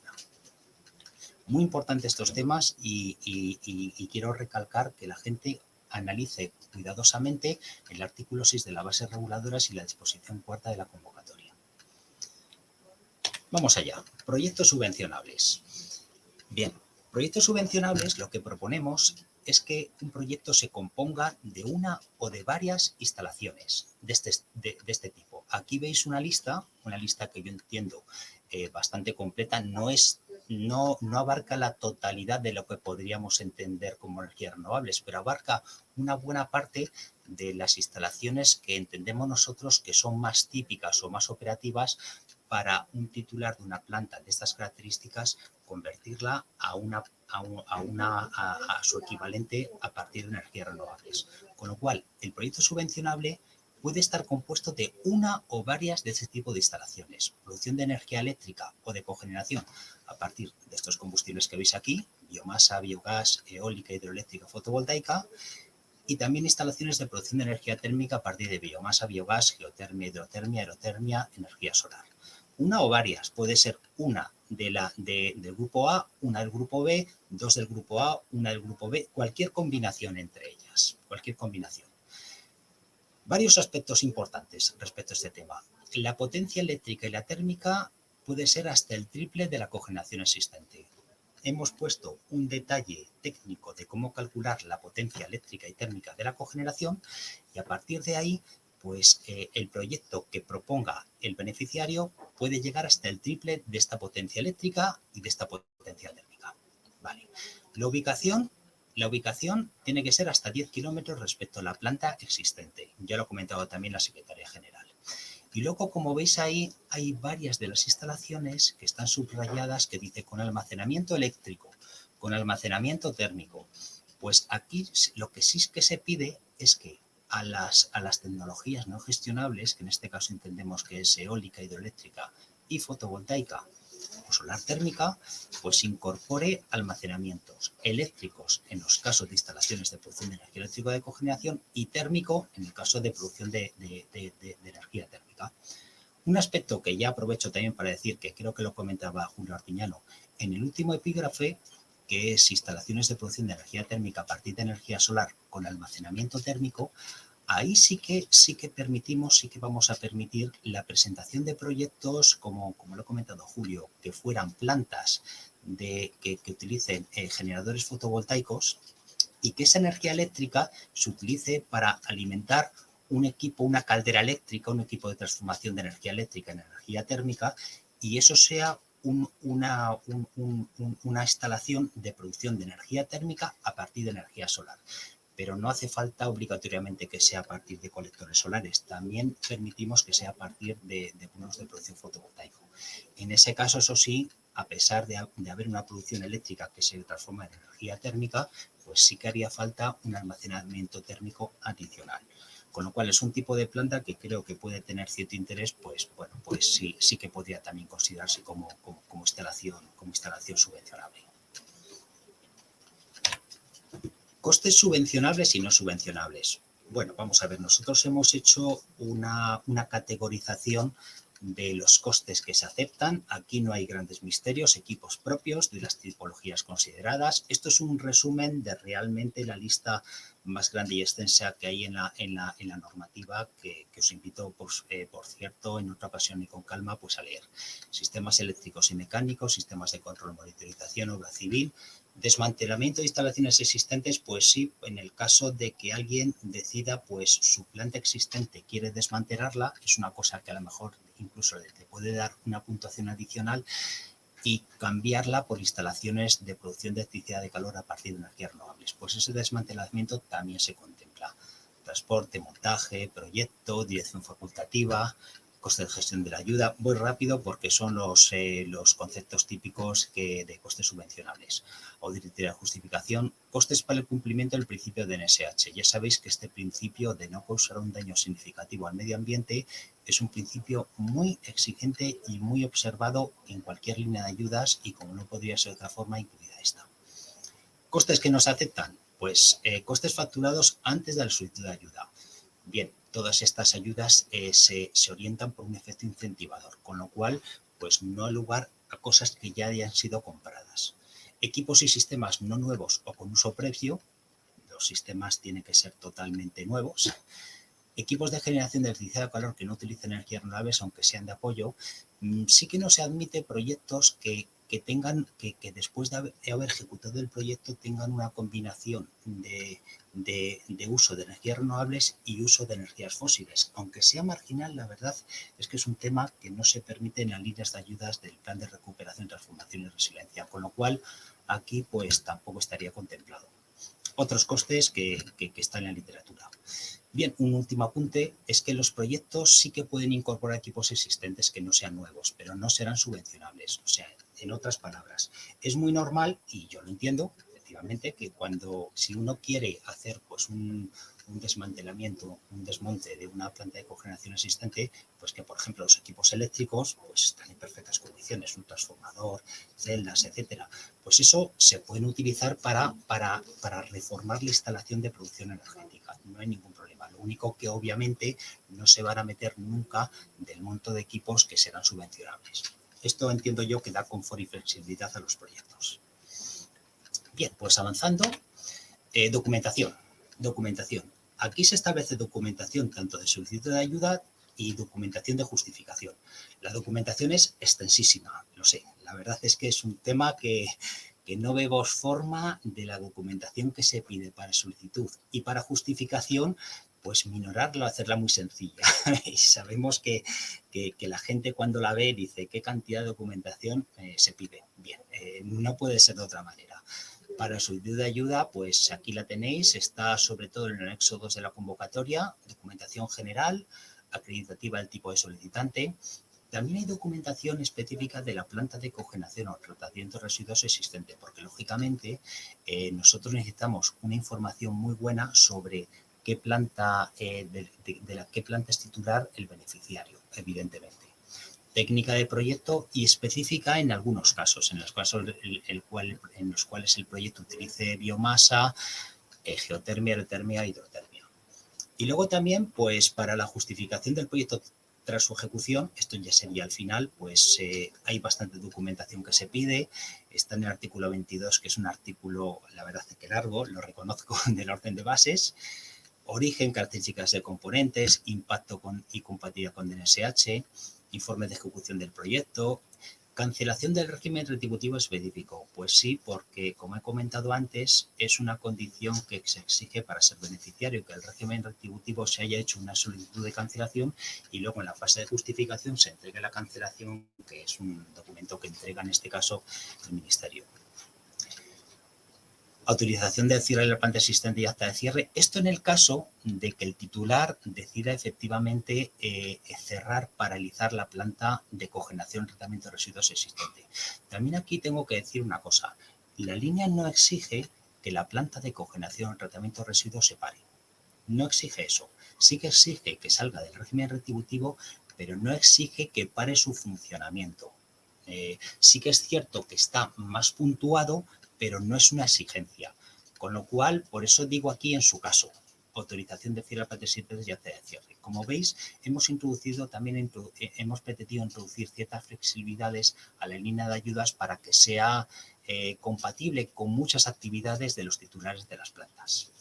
Muy importante estos temas y quiero recalcar que la gente analice cuidadosamente el artículo 6 de las bases reguladoras y la disposición cuarta de la convocatoria. Vamos allá. Proyectos subvencionables. Bien, proyectos subvencionables lo que proponemos es que un proyecto se componga de una o de varias instalaciones de este tipo. Aquí veis una lista que yo entiendo bastante completa, no abarca la totalidad de lo que podríamos entender como energías renovables, pero abarca una buena parte de las instalaciones que entendemos nosotros que son más típicas o más operativas para un titular de una planta de estas características, convertirla a su equivalente a partir de energías renovables. Con lo cual, el proyecto subvencionable puede estar compuesto de una o varias de ese tipo de instalaciones. Producción de energía eléctrica o de cogeneración a partir de estos combustibles que veis aquí, biomasa, biogás, eólica, hidroeléctrica, fotovoltaica, y también instalaciones de producción de energía térmica a partir de biomasa, biogás, geotermia, hidrotermia, aerotermia, energía solar. Una o varias, puede ser una del grupo A, una del grupo B, dos del grupo A, una del grupo B, cualquier combinación entre ellas, cualquier combinación. Varios aspectos importantes respecto a este tema. La potencia eléctrica y la térmica puede ser hasta el triple de la cogeneración existente. Hemos puesto un detalle técnico de cómo calcular la potencia eléctrica y térmica de la cogeneración y a partir de ahí, pues el proyecto que proponga el beneficiario puede llegar hasta el triple de esta potencia eléctrica y de esta potencia térmica. Vale. La ubicación tiene que ser hasta 10 kilómetros respecto a la planta existente. Ya lo ha comentado también la Secretaría General. Y luego, como veis ahí, hay varias de las instalaciones que están subrayadas que dice con almacenamiento eléctrico, con almacenamiento térmico. Pues aquí lo que sí que se pide es que a las tecnologías no gestionables, que en este caso entendemos que es eólica, hidroeléctrica y fotovoltaica o solar térmica, pues incorpore almacenamientos eléctricos en los casos de instalaciones de producción de energía eléctrica de cogeneración y térmico en el caso de producción de energía térmica. Un aspecto que ya aprovecho también para decir, que creo que lo comentaba Julio Artiñano, en el último epígrafe, que es instalaciones de producción de energía térmica a partir de energía solar con almacenamiento térmico, ahí sí que vamos a permitir la presentación de proyectos, como lo ha comentado Julio, que fueran plantas que utilicen generadores fotovoltaicos y que esa energía eléctrica se utilice para alimentar un equipo, una caldera eléctrica, un equipo de transformación de energía eléctrica en energía térmica, y eso sea una instalación de producción de energía térmica a partir de energía solar. Pero no hace falta obligatoriamente que sea a partir de colectores solares. También permitimos que sea a partir de bonos de producción fotovoltaico. En ese caso, eso sí, a pesar de haber una producción eléctrica que se transforma en energía térmica, pues sí que haría falta un almacenamiento térmico adicional. Con lo cual es un tipo de planta que creo que puede tener cierto interés, pues bueno, pues sí que podría también considerarse como instalación subvencionable. Costes subvencionables y no subvencionables. Bueno, vamos a ver, nosotros hemos hecho una categorización de los costes que se aceptan. Aquí no hay grandes misterios, equipos propios de las tipologías consideradas. Esto es un resumen de realmente la lista más grande y extensa que hay en la normativa, que os invito, por cierto, en otra ocasión y con calma, pues a leer. Sistemas eléctricos y mecánicos, sistemas de control, monitorización, obra civil, desmantelamiento de instalaciones existentes, pues sí, en el caso de que alguien decida, pues su planta existente quiere desmantelarla, es una cosa que a lo mejor incluso le puede dar una puntuación adicional, y cambiarla por instalaciones de producción de electricidad de calor a partir de energías renovables. Pues ese desmantelamiento también se contempla. Transporte, montaje, proyecto, dirección facultativa, coste de gestión de la ayuda. Voy rápido porque son los conceptos típicos de costes subvencionables. Auditoría de justificación, costes para el cumplimiento del principio de NSH. Ya sabéis que este principio de no causar un daño significativo al medio ambiente es un principio muy exigente y muy observado en cualquier línea de ayudas y, como no podría ser de otra forma, incluida esta. ¿Costes que no se aceptan? Pues costes facturados antes de la solicitud de ayuda. Bien, todas estas ayudas se orientan por un efecto incentivador, con lo cual pues no hay lugar a cosas que ya hayan sido compradas. Equipos y sistemas no nuevos o con uso previo, los sistemas tienen que ser totalmente nuevos. Equipos de generación de electricidad o calor que no utilicen energías renovables, aunque sean de apoyo, sí que no se admite proyectos que después de haber ejecutado el proyecto tengan una combinación de uso de energías renovables y uso de energías fósiles. Aunque sea marginal, la verdad es que es un tema que no se permite en las líneas de ayudas del Plan de Recuperación, Transformación y Resiliencia, con lo cual aquí pues tampoco estaría contemplado. Otros costes que están en la literatura. Bien, un último apunte es que los proyectos sí que pueden incorporar equipos existentes que no sean nuevos, pero no serán subvencionables. O sea, en otras palabras, es muy normal, y yo lo entiendo, efectivamente, que si uno quiere hacer pues un desmantelamiento, un desmonte de una planta de cogeneración existente, pues que, por ejemplo, los equipos eléctricos pues están en perfectas condiciones, un transformador, celdas, etcétera. Pues eso se pueden utilizar para reformar la instalación de producción energética. No hay ningún problema. Lo único que obviamente no se van a meter nunca del monto de equipos que serán subvencionables. Esto entiendo yo que da confort y flexibilidad a los proyectos. Bien, pues avanzando, documentación. Aquí se establece documentación tanto de solicitud de ayuda y documentación de justificación. La documentación es extensísima, lo sé. La verdad es que es un tema que no vemos forma de la documentación que se pide para solicitud y para justificación, pues minorarla, hacerla muy sencilla. Y sabemos que la gente cuando la ve dice qué cantidad de documentación se pide. Bien, no puede ser de otra manera. Para solicitud de ayuda, pues aquí la tenéis, está sobre todo en el anexo 2 de la convocatoria, documentación general, acreditativa del tipo de solicitante. También hay documentación específica de la planta de cogeneración o tratamiento de residuos existente, porque lógicamente nosotros necesitamos una información muy buena sobre qué planta, qué planta es titular el beneficiario, evidentemente. Técnica de proyecto y específica en algunos casos, en los cuales el proyecto utilice biomasa, geotermia, aerotermia, hidrotermia. Y luego también, pues para la justificación del proyecto tras su ejecución, esto ya sería al final, pues hay bastante documentación que se pide. Está en el artículo 22, que es un artículo, la verdad es que largo, lo reconozco, del orden de bases. Origen, características de componentes, impacto y compatibilidad con DNSH, informe de ejecución del proyecto, cancelación del régimen retributivo específico. Pues sí, porque como he comentado antes, es una condición que se exige para ser beneficiario, que el régimen retributivo se haya hecho una solicitud de cancelación y luego en la fase de justificación se entregue la cancelación, que es un documento que entrega en este caso el Ministerio. Autorización de cierre de la planta existente y acta de cierre. Esto en el caso de que el titular decida efectivamente cerrar, paralizar la planta de cogeneración y tratamiento de residuos existente. También aquí tengo que decir una cosa. La línea no exige que la planta de cogeneración y tratamiento de residuos se pare. No exige eso. Sí que exige que salga del régimen retributivo, pero no exige que pare su funcionamiento. Sí que es cierto que está más puntuado, pero no es una exigencia. Con lo cual, por eso digo aquí en su caso, autorización de cierre de planta existente y acta de cierre. Como veis, hemos pretendido introducir ciertas flexibilidades a la línea de ayudas para que sea compatible con muchas actividades de los titulares de las plantas.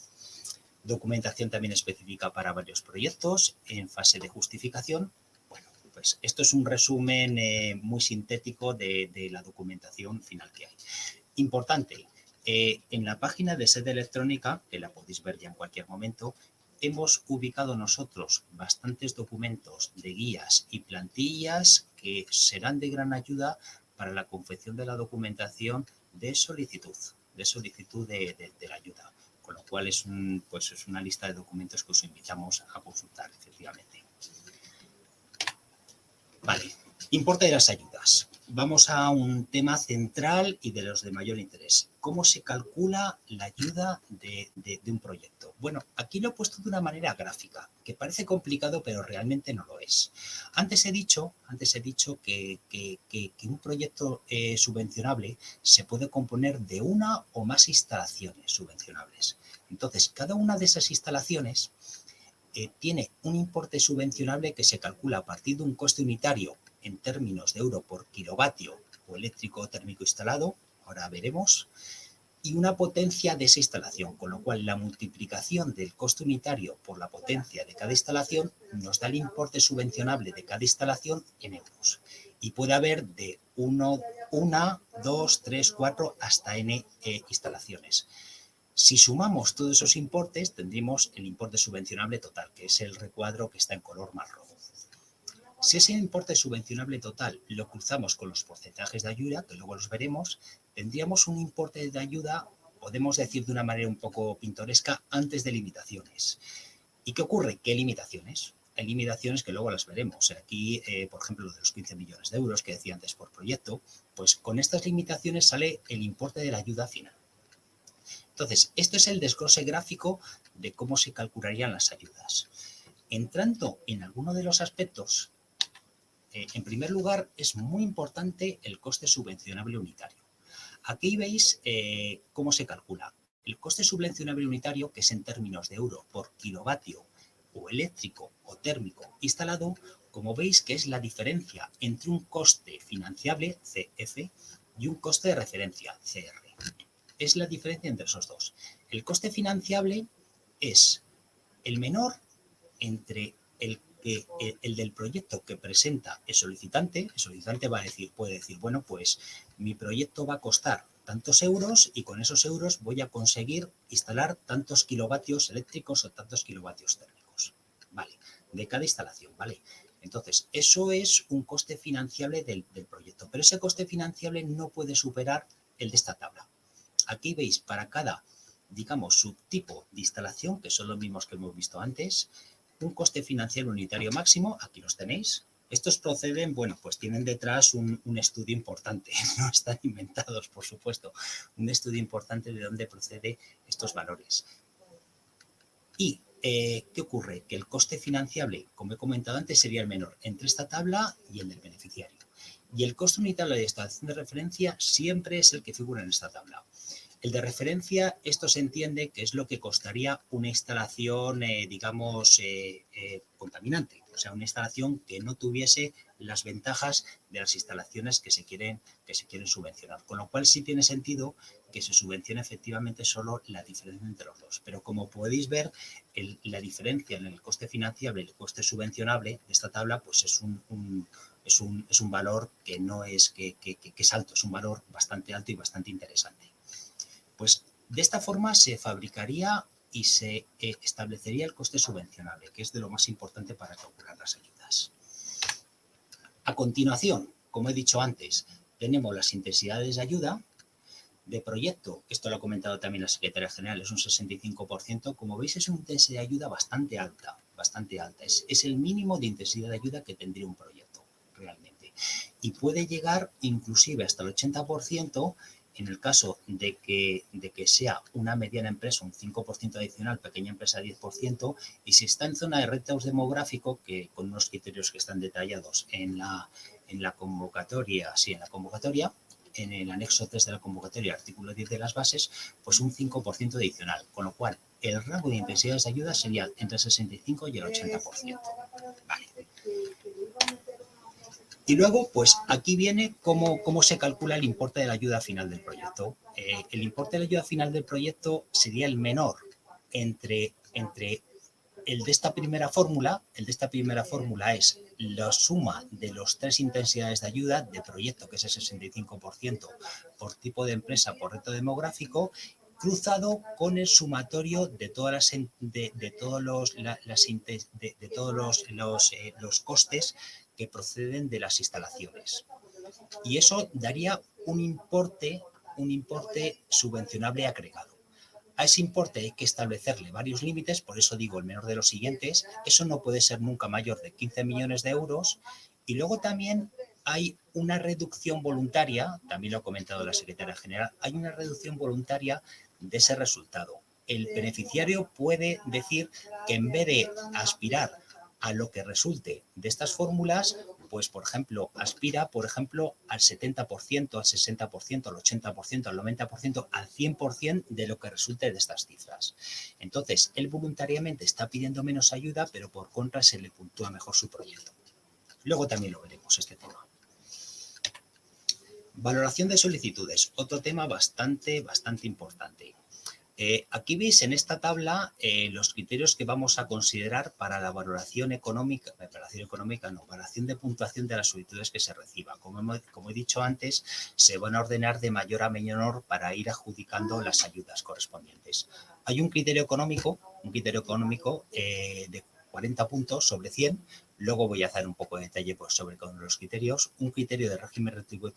Documentación también específica para varios proyectos en fase de justificación. Bueno, pues esto es un resumen muy sintético de la documentación final que hay. Importante, en la página de sede electrónica, que la podéis ver ya en cualquier momento, hemos ubicado nosotros bastantes documentos de guías y plantillas que serán de gran ayuda para la confección de la documentación de solicitud de la ayuda. Con lo cual es una lista de documentos que os invitamos a consultar, efectivamente. Vale, importe de las ayudas. Vamos a un tema central y de los de mayor interés. ¿Cómo se calcula la ayuda de un proyecto? Bueno, aquí lo he puesto de una manera gráfica, que parece complicado, pero realmente no lo es. Antes he dicho que un proyecto subvencionable se puede componer de una o más instalaciones subvencionables. Entonces, cada una de esas instalaciones tiene un importe subvencionable que se calcula a partir de un coste unitario en términos de euro por kilovatio o eléctrico o térmico instalado, ahora veremos, y una potencia de esa instalación, con lo cual la multiplicación del coste unitario por la potencia de cada instalación nos da el importe subvencionable de cada instalación en euros. Y puede haber de 1, 2, 3, 4 hasta n instalaciones. Si sumamos todos esos importes, tendríamos el importe subvencionable total, que es el recuadro que está en color más rojo. Si ese importe subvencionable total lo cruzamos con los porcentajes de ayuda, que luego los veremos, tendríamos un importe de ayuda, podemos decir de una manera un poco pintoresca, antes de limitaciones. ¿Y qué ocurre? ¿Qué limitaciones? Hay limitaciones que luego las veremos. Aquí, por ejemplo, lo de los 15 millones de euros que decía antes por proyecto, pues con estas limitaciones sale el importe de la ayuda final. Entonces, esto es el desglose gráfico de cómo se calcularían las ayudas. Entrando en alguno de los aspectos, en primer lugar, es muy importante el coste subvencionable unitario. Aquí veis cómo se calcula. El coste subvencionable unitario, que es en términos de euro por kilovatio o eléctrico o térmico instalado, como veis que es la diferencia entre un coste financiable, CF, y un coste de referencia, CR. Es la diferencia entre esos dos. El coste financiable es el menor entre el del proyecto que presenta el solicitante. El solicitante puede decir, bueno, pues mi proyecto va a costar tantos euros y con esos euros voy a conseguir instalar tantos kilovatios eléctricos o tantos kilovatios térmicos, ¿vale? De cada instalación, ¿vale? Entonces, eso es un coste financiable del proyecto, pero ese coste financiable no puede superar el de esta tabla. Aquí veis para cada, digamos, subtipo de instalación, que son los mismos que hemos visto antes, un coste financiero unitario máximo, aquí los tenéis. Estos proceden, bueno, pues tienen detrás un estudio importante, no están inventados, por supuesto, un estudio importante de dónde procede estos valores. Y, ¿qué ocurre? Que el coste financiable, como he comentado antes, sería el menor entre esta tabla y el del beneficiario. Y el coste unitario de instalación de referencia siempre es el que figura en esta tabla. El de referencia, esto se entiende que es lo que costaría una instalación, digamos, contaminante. O sea, una instalación que no tuviese las ventajas de las instalaciones que se quieren subvencionar. Con lo cual sí tiene sentido que se subvencione efectivamente solo la diferencia entre los dos. Pero como podéis ver, la diferencia en el coste financiable y el coste subvencionable de esta tabla, pues es un valor que no es que es alto, es un valor bastante alto y bastante interesante. Pues de esta forma se fabricaría y se establecería el coste subvencionable, que es de lo más importante para calcular las ayudas. A continuación, como he dicho antes, tenemos las intensidades de ayuda. De proyecto, esto lo ha comentado también la secretaria general, es un 65%. Como veis, es una intensidad de ayuda bastante alta, bastante alta. Es el mínimo de intensidad de ayuda que tendría un proyecto, realmente. Y puede llegar inclusive hasta el 80%, en el caso de que sea una mediana empresa, un 5% adicional, pequeña empresa 10%, y si está en zona de retos demográfico, que con unos criterios que están detallados en la convocatoria, en el anexo 3 de la convocatoria, artículo 10 de las bases, pues un 5% adicional, con lo cual el rango de intensidades de ayuda sería entre el 65 y el 80%. Vale. Y luego, pues aquí viene cómo se calcula el importe de la ayuda final del proyecto. El importe de la ayuda final del proyecto sería el menor entre el de esta primera fórmula. El de esta primera fórmula es la suma de las tres intensidades de ayuda de proyecto, que es el 65% por tipo de empresa, por reto demográfico, cruzado con el sumatorio de todos los costes que proceden de las instalaciones. Y eso daría un importe subvencionable agregado. A ese importe hay que establecerle varios límites, por eso digo el menor de los siguientes. Eso no puede ser nunca mayor de 15 millones de euros. Y luego también hay una reducción voluntaria, también lo ha comentado la secretaria general, hay una reducción voluntaria de ese resultado. El beneficiario puede decir que en vez de aspirar a lo que resulte de estas fórmulas, pues, por ejemplo, aspira, por ejemplo, al 70%, al 60%, al 80%, al 90%, al 100% de lo que resulte de estas cifras. Entonces, él voluntariamente está pidiendo menos ayuda, pero por contra se le puntúa mejor su proyecto. Luego también lo veremos, este tema. Valoración de solicitudes, otro tema bastante importante. Aquí veis en esta tabla los criterios que vamos a considerar para la valoración valoración de puntuación de las solicitudes que se reciban. Como he dicho antes, se van a ordenar de mayor a menor para ir adjudicando las ayudas correspondientes. Hay un criterio económico de 40 puntos sobre 100. Luego voy a hacer un poco de detalle sobre los criterios. Un criterio de régimen retributivo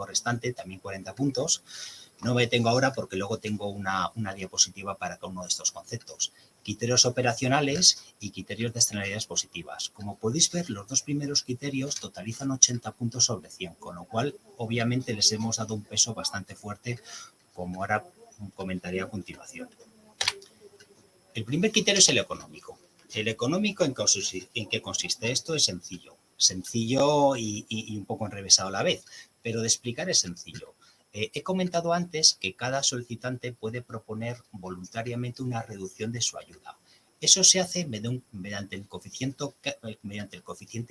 restante, también 40 puntos. No me detengo ahora porque luego tengo una diapositiva para cada uno de estos conceptos. Criterios operacionales y criterios de externalidades positivas. Como podéis ver, los dos primeros criterios totalizan 80 puntos sobre 100, con lo cual, obviamente, les hemos dado un peso bastante fuerte, como ahora comentaré a continuación. El primer criterio es el económico. El económico, ¿en qué consiste? Esto es sencillo y un poco enrevesado a la vez, pero de explicar es sencillo. He comentado antes que cada solicitante puede proponer voluntariamente una reducción de su ayuda. Eso se hace mediante el coeficiente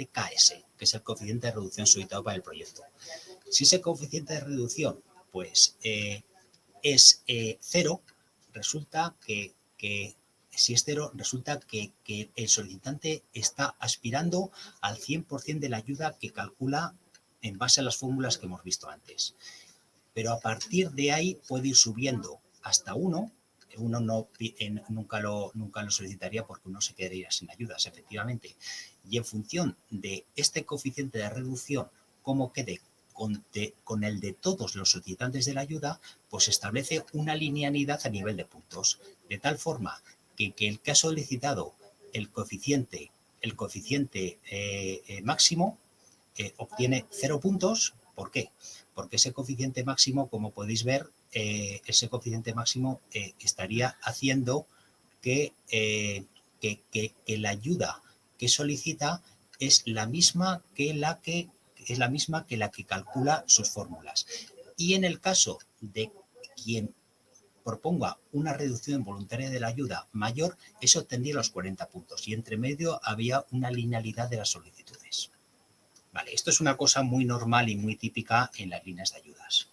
KS, que es el coeficiente de reducción solicitado para el proyecto. Si ese coeficiente de reducción pues, es 0, resulta que el solicitante está aspirando al 100% de la ayuda que calcula en base a las fórmulas que hemos visto antes. Pero a partir de ahí puede ir subiendo hasta 1. Uno nunca lo solicitaría porque uno se quedaría sin ayudas, efectivamente. Y en función de este coeficiente de reducción, cómo quede con el de todos los solicitantes de la ayuda, pues establece una linealidad a nivel de puntos. De tal forma que el que ha solicitado el coeficiente máximo obtiene 0 puntos. ¿Por qué? Porque ese coeficiente máximo, como podéis ver, estaría haciendo que la ayuda que solicita es la misma que la que calcula sus fórmulas. Y en el caso de quien proponga una reducción voluntaria de la ayuda mayor, eso obtendría los 40 puntos. Y entre medio había una linealidad de las solicitudes. Vale, esto es una cosa muy normal y muy típica en las líneas de ayudas.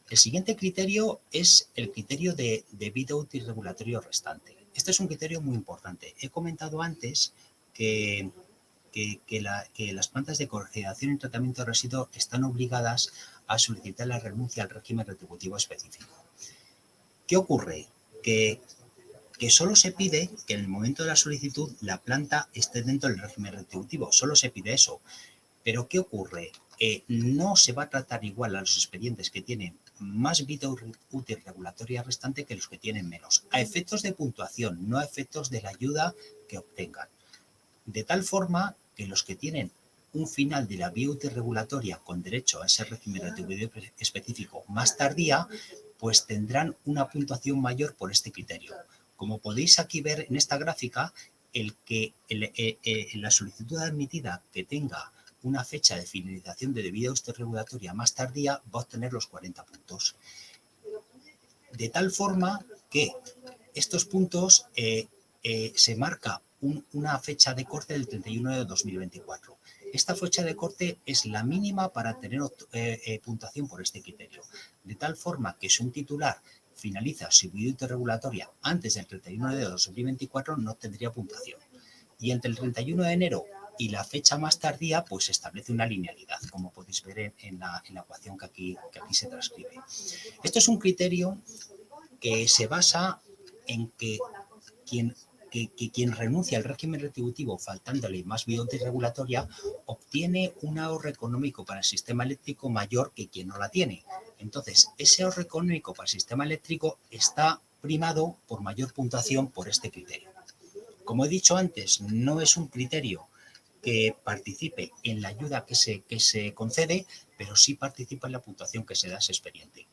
El siguiente criterio es el criterio de vida útil regulatorio restante. Este es un criterio muy importante. He comentado antes que las plantas de cogeneración y tratamiento de residuos están obligadas a solicitar la renuncia al régimen retributivo específico. ¿Qué ocurre? Que solo se pide que en el momento de la solicitud la planta esté dentro del régimen retributivo, solo se pide eso. Pero ¿qué ocurre? No se va a tratar igual a los expedientes que tienen más vida útil regulatoria restante que los que tienen menos, a efectos de puntuación, no a efectos de la ayuda que obtengan. De tal forma que los que tienen un final de la vida útil regulatoria con derecho a ese régimen retributivo específico más tardía, pues tendrán una puntuación mayor por este criterio. Como podéis aquí ver en esta gráfica, la solicitud admitida que tenga una fecha de finalización de vida útil regulatoria más tardía va a obtener los 40 puntos. De tal forma que estos puntos se marca una fecha de corte del 31 de 2024. Esta fecha de corte es la mínima para tener puntuación por este criterio. De tal forma que si un titular finaliza su vida útil regulatoria antes del 31 de 2024 no tendría puntuación. Y entre el 31 de enero y la fecha más tardía, pues se establece una linealidad, como podéis ver en la ecuación que aquí se transcribe. Esto es un criterio que se basa en que quien renuncia al régimen retributivo faltándole más vida útil regulatoria obtiene un ahorro económico para el sistema eléctrico mayor que quien no la tiene. Entonces, ese ahorro económico para el sistema eléctrico está primado por mayor puntuación por este criterio. Como he dicho antes, no es un criterio que participe en la ayuda que se concede, pero sí participa en la puntuación que se da a ese expediente.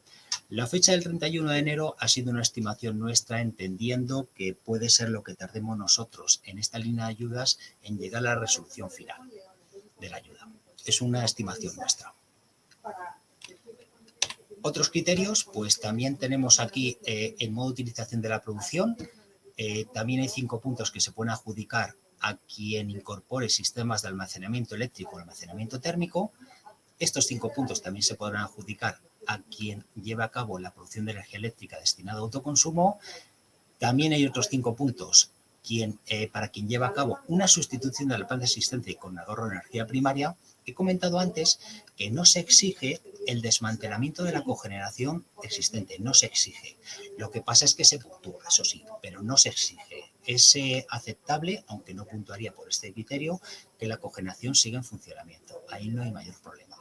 La fecha del 31 de enero ha sido una estimación nuestra, entendiendo que puede ser lo que tardemos nosotros en esta línea de ayudas en llegar a la resolución final de la ayuda. Es una estimación nuestra. Otros criterios, pues también tenemos aquí el modo de utilización de la producción. También hay 5 puntos que se pueden adjudicar a quien incorpore sistemas de almacenamiento eléctrico o almacenamiento térmico. Estos 5 puntos también se podrán adjudicar a quien lleva a cabo la producción de energía eléctrica destinada a autoconsumo. También hay otros 5 puntos para quien lleva a cabo una sustitución de la planta existente con ahorro de energía primaria. He comentado antes que no se exige el desmantelamiento de la cogeneración existente, no se exige. Lo que pasa es que se puntúa, eso sí, pero no se exige. Es aceptable, aunque no puntuaría por este criterio, que la cogeneración siga en funcionamiento. Ahí no hay mayor problema.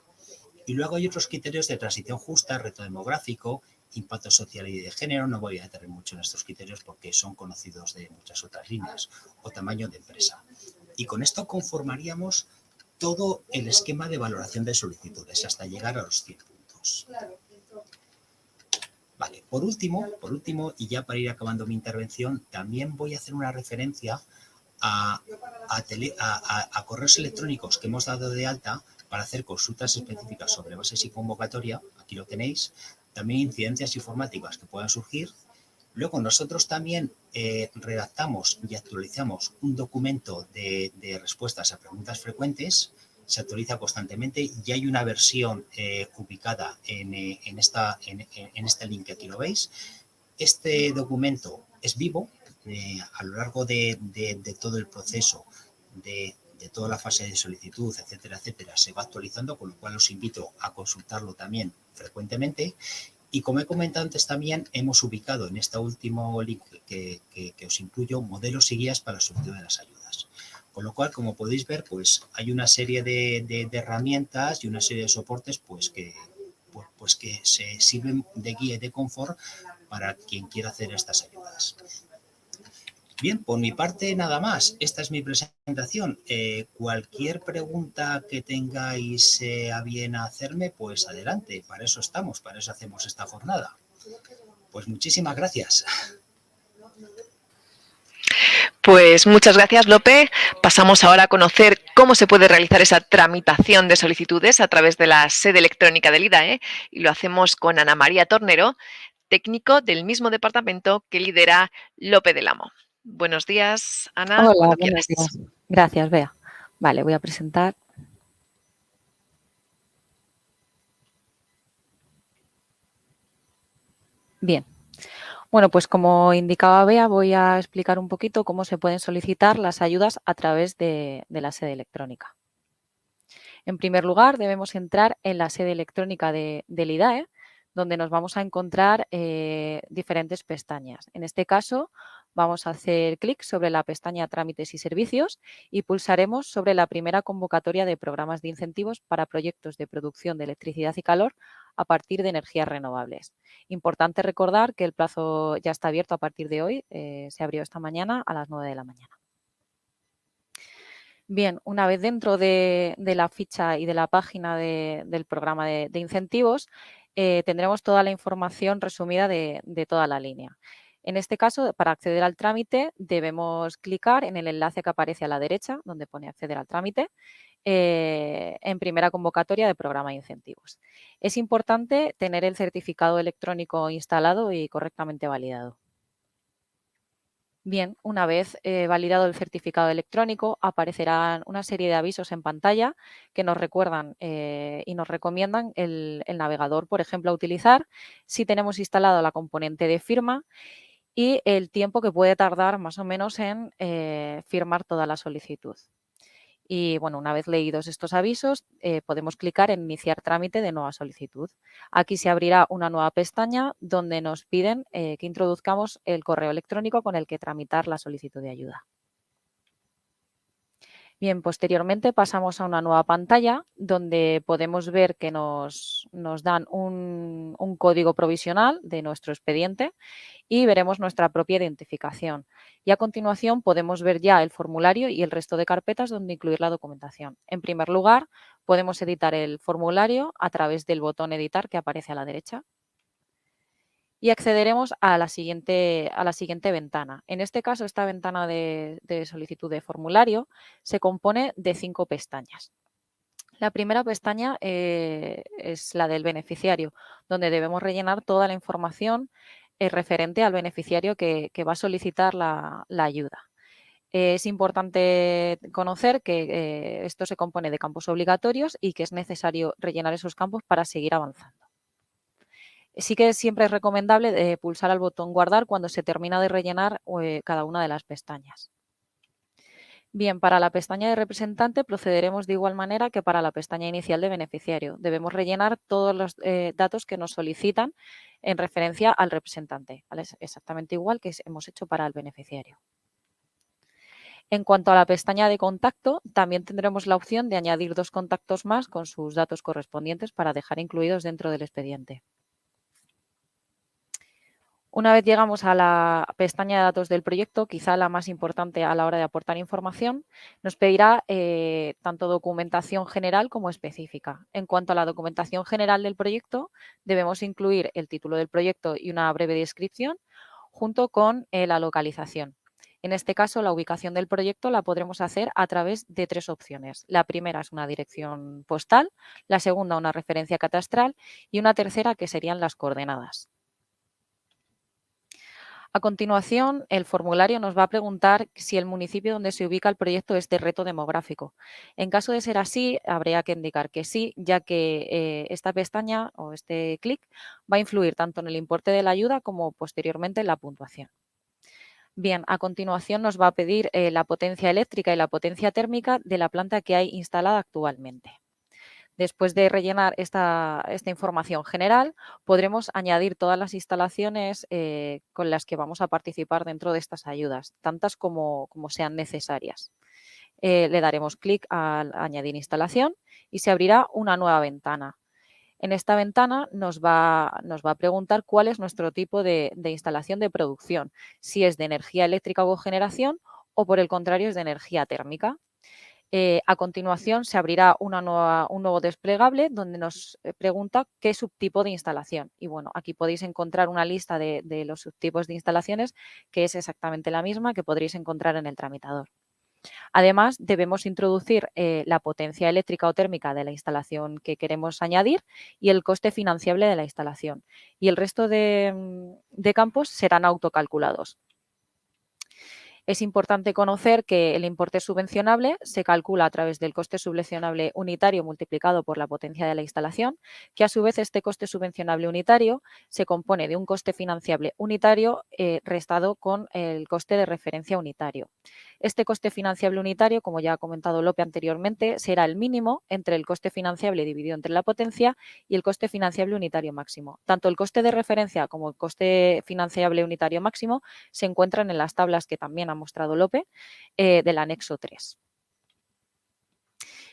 Y luego hay otros criterios de transición justa, reto demográfico, impacto social y de género. No voy a detener mucho en estos criterios porque son conocidos de muchas otras líneas, o tamaño de empresa. Y con esto conformaríamos todo el esquema de valoración de solicitudes hasta llegar a los 100 puntos. Vale, por último, y ya para ir acabando mi intervención, también voy a hacer una referencia a correos electrónicos que hemos dado de alta para hacer consultas específicas sobre bases y convocatoria. Aquí lo tenéis. También incidencias informáticas que puedan surgir. Luego nosotros también redactamos y actualizamos un documento de respuestas a preguntas frecuentes. Se actualiza constantemente y hay una versión ubicada en este link que aquí lo veis. Este documento es vivo. A lo largo de todo el proceso, de toda la fase de solicitud, etcétera, etcétera, se va actualizando, con lo cual os invito a consultarlo también frecuentemente. Y como he comentado antes también, hemos ubicado en este último link que os incluyo modelos y guías para la solicitud de las ayudas. Con lo cual, como podéis ver, pues hay una serie de herramientas y una serie de soportes pues que se sirven de guía y de confort para quien quiera hacer estas ayudas. Bien, por mi parte nada más. Esta es mi presentación. Cualquier pregunta que tengáis a bien hacerme, pues adelante. Para eso estamos, para eso hacemos esta jornada. Pues muchísimas gracias. Pues muchas gracias, Lope. Pasamos ahora a conocer cómo se puede realizar esa tramitación de solicitudes a través de la sede electrónica del IDAE y lo hacemos con Ana María Tornero, técnico del mismo departamento que lidera Lope del Amo. Buenos días, Ana. Hola, Cuando buenos quieras. días. Gracias, Bea. Vale, voy a presentar. Bien. Bueno, pues como indicaba Bea, voy a explicar un poquito cómo se pueden solicitar las ayudas a través de la sede electrónica. En primer lugar, debemos entrar en la sede electrónica del IDAE, donde nos vamos a encontrar diferentes pestañas. En este caso, vamos a hacer clic sobre la pestaña Trámites y Servicios y pulsaremos sobre la primera convocatoria de programas de incentivos para proyectos de producción de electricidad y calor a partir de energías renovables. Importante recordar que el plazo ya está abierto a partir de hoy, se abrió esta mañana a las 9 de la mañana. Bien, una vez dentro de la ficha y de la página del programa de incentivos, tendremos toda la información resumida de toda la línea. En este caso, para acceder al trámite, debemos clicar en el enlace que aparece a la derecha, donde pone acceder al trámite, en primera convocatoria de programa de incentivos. Es importante tener el certificado electrónico instalado y correctamente validado. Bien, una vez validado el certificado electrónico, aparecerán una serie de avisos en pantalla que nos recuerdan y nos recomiendan el navegador, por ejemplo, a utilizar si tenemos instalado la componente de firma y el tiempo que puede tardar más o menos en firmar toda la solicitud. Y bueno, una vez leídos estos avisos, podemos clicar en iniciar trámite de nueva solicitud. Aquí se abrirá una nueva pestaña donde nos piden que introduzcamos el correo electrónico con el que tramitar la solicitud de ayuda. Bien, posteriormente pasamos a una nueva pantalla donde podemos ver que nos dan un código provisional de nuestro expediente y veremos nuestra propia identificación. Y a continuación podemos ver ya el formulario y el resto de carpetas donde incluir la documentación. En primer lugar, podemos editar el formulario a través del botón editar que aparece a la derecha. Y accederemos a la siguiente ventana. En este caso, esta ventana de solicitud de formulario se compone de 5 pestañas. La primera pestaña es la del beneficiario, donde debemos rellenar toda la información referente al beneficiario que va a solicitar la ayuda. Es importante conocer que esto se compone de campos obligatorios y que es necesario rellenar esos campos para seguir avanzando. Sí que siempre es recomendable pulsar al botón guardar cuando se termina de rellenar cada una de las pestañas. Bien, para la pestaña de representante procederemos de igual manera que para la pestaña inicial de beneficiario. Debemos rellenar todos los datos que nos solicitan en referencia al representante, ¿vale? Es exactamente igual que hemos hecho para el beneficiario. En cuanto a la pestaña de contacto, también tendremos la opción de añadir 2 contactos más con sus datos correspondientes para dejar incluidos dentro del expediente. Una vez llegamos a la pestaña de datos del proyecto, quizá la más importante a la hora de aportar información, nos pedirá tanto documentación general como específica. En cuanto a la documentación general del proyecto, debemos incluir el título del proyecto y una breve descripción junto con la localización. En este caso, la ubicación del proyecto la podremos hacer a través de 3 opciones. La primera es una dirección postal, la segunda una referencia catastral y una tercera que serían las coordenadas. A continuación, el formulario nos va a preguntar si el municipio donde se ubica el proyecto es de reto demográfico. En caso de ser así, habría que indicar que sí, ya que esta pestaña o este clic va a influir tanto en el importe de la ayuda como posteriormente en la puntuación. Bien, a continuación nos va a pedir la potencia eléctrica y la potencia térmica de la planta que hay instalada actualmente. Después de rellenar esta información general, podremos añadir todas las instalaciones con las que vamos a participar dentro de estas ayudas, tantas como sean necesarias. Le daremos clic a añadir instalación y se abrirá una nueva ventana. En esta ventana nos va a preguntar cuál es nuestro tipo de instalación de producción, si es de energía eléctrica o cogeneración o por el contrario es de energía térmica. A continuación se abrirá un nuevo desplegable donde nos pregunta qué subtipo de instalación. Y bueno, aquí podéis encontrar una lista de los subtipos de instalaciones que es exactamente la misma que podréis encontrar en el tramitador. Además, debemos introducir la potencia eléctrica o térmica de la instalación que queremos añadir y el coste financiable de la instalación. Y el resto de campos serán autocalculados. Es importante conocer que el importe subvencionable se calcula a través del coste subvencionable unitario multiplicado por la potencia de la instalación, que a su vez este coste subvencionable unitario se compone de un coste financiable unitario restado con el coste de referencia unitario. Este coste financiable unitario, como ya ha comentado Lope anteriormente, será el mínimo entre el coste financiable dividido entre la potencia y el coste financiable unitario máximo. Tanto el coste de referencia como el coste financiable unitario máximo se encuentran en las tablas que también ha mostrado Lope del anexo 3.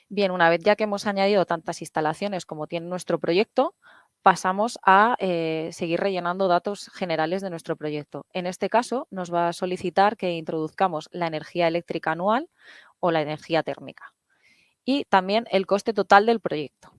Bien, una vez ya que hemos añadido tantas instalaciones como tiene nuestro proyecto, pasamos a seguir rellenando datos generales de nuestro proyecto. En este caso, nos va a solicitar que introduzcamos la energía eléctrica anual o la energía térmica y también el coste total del proyecto.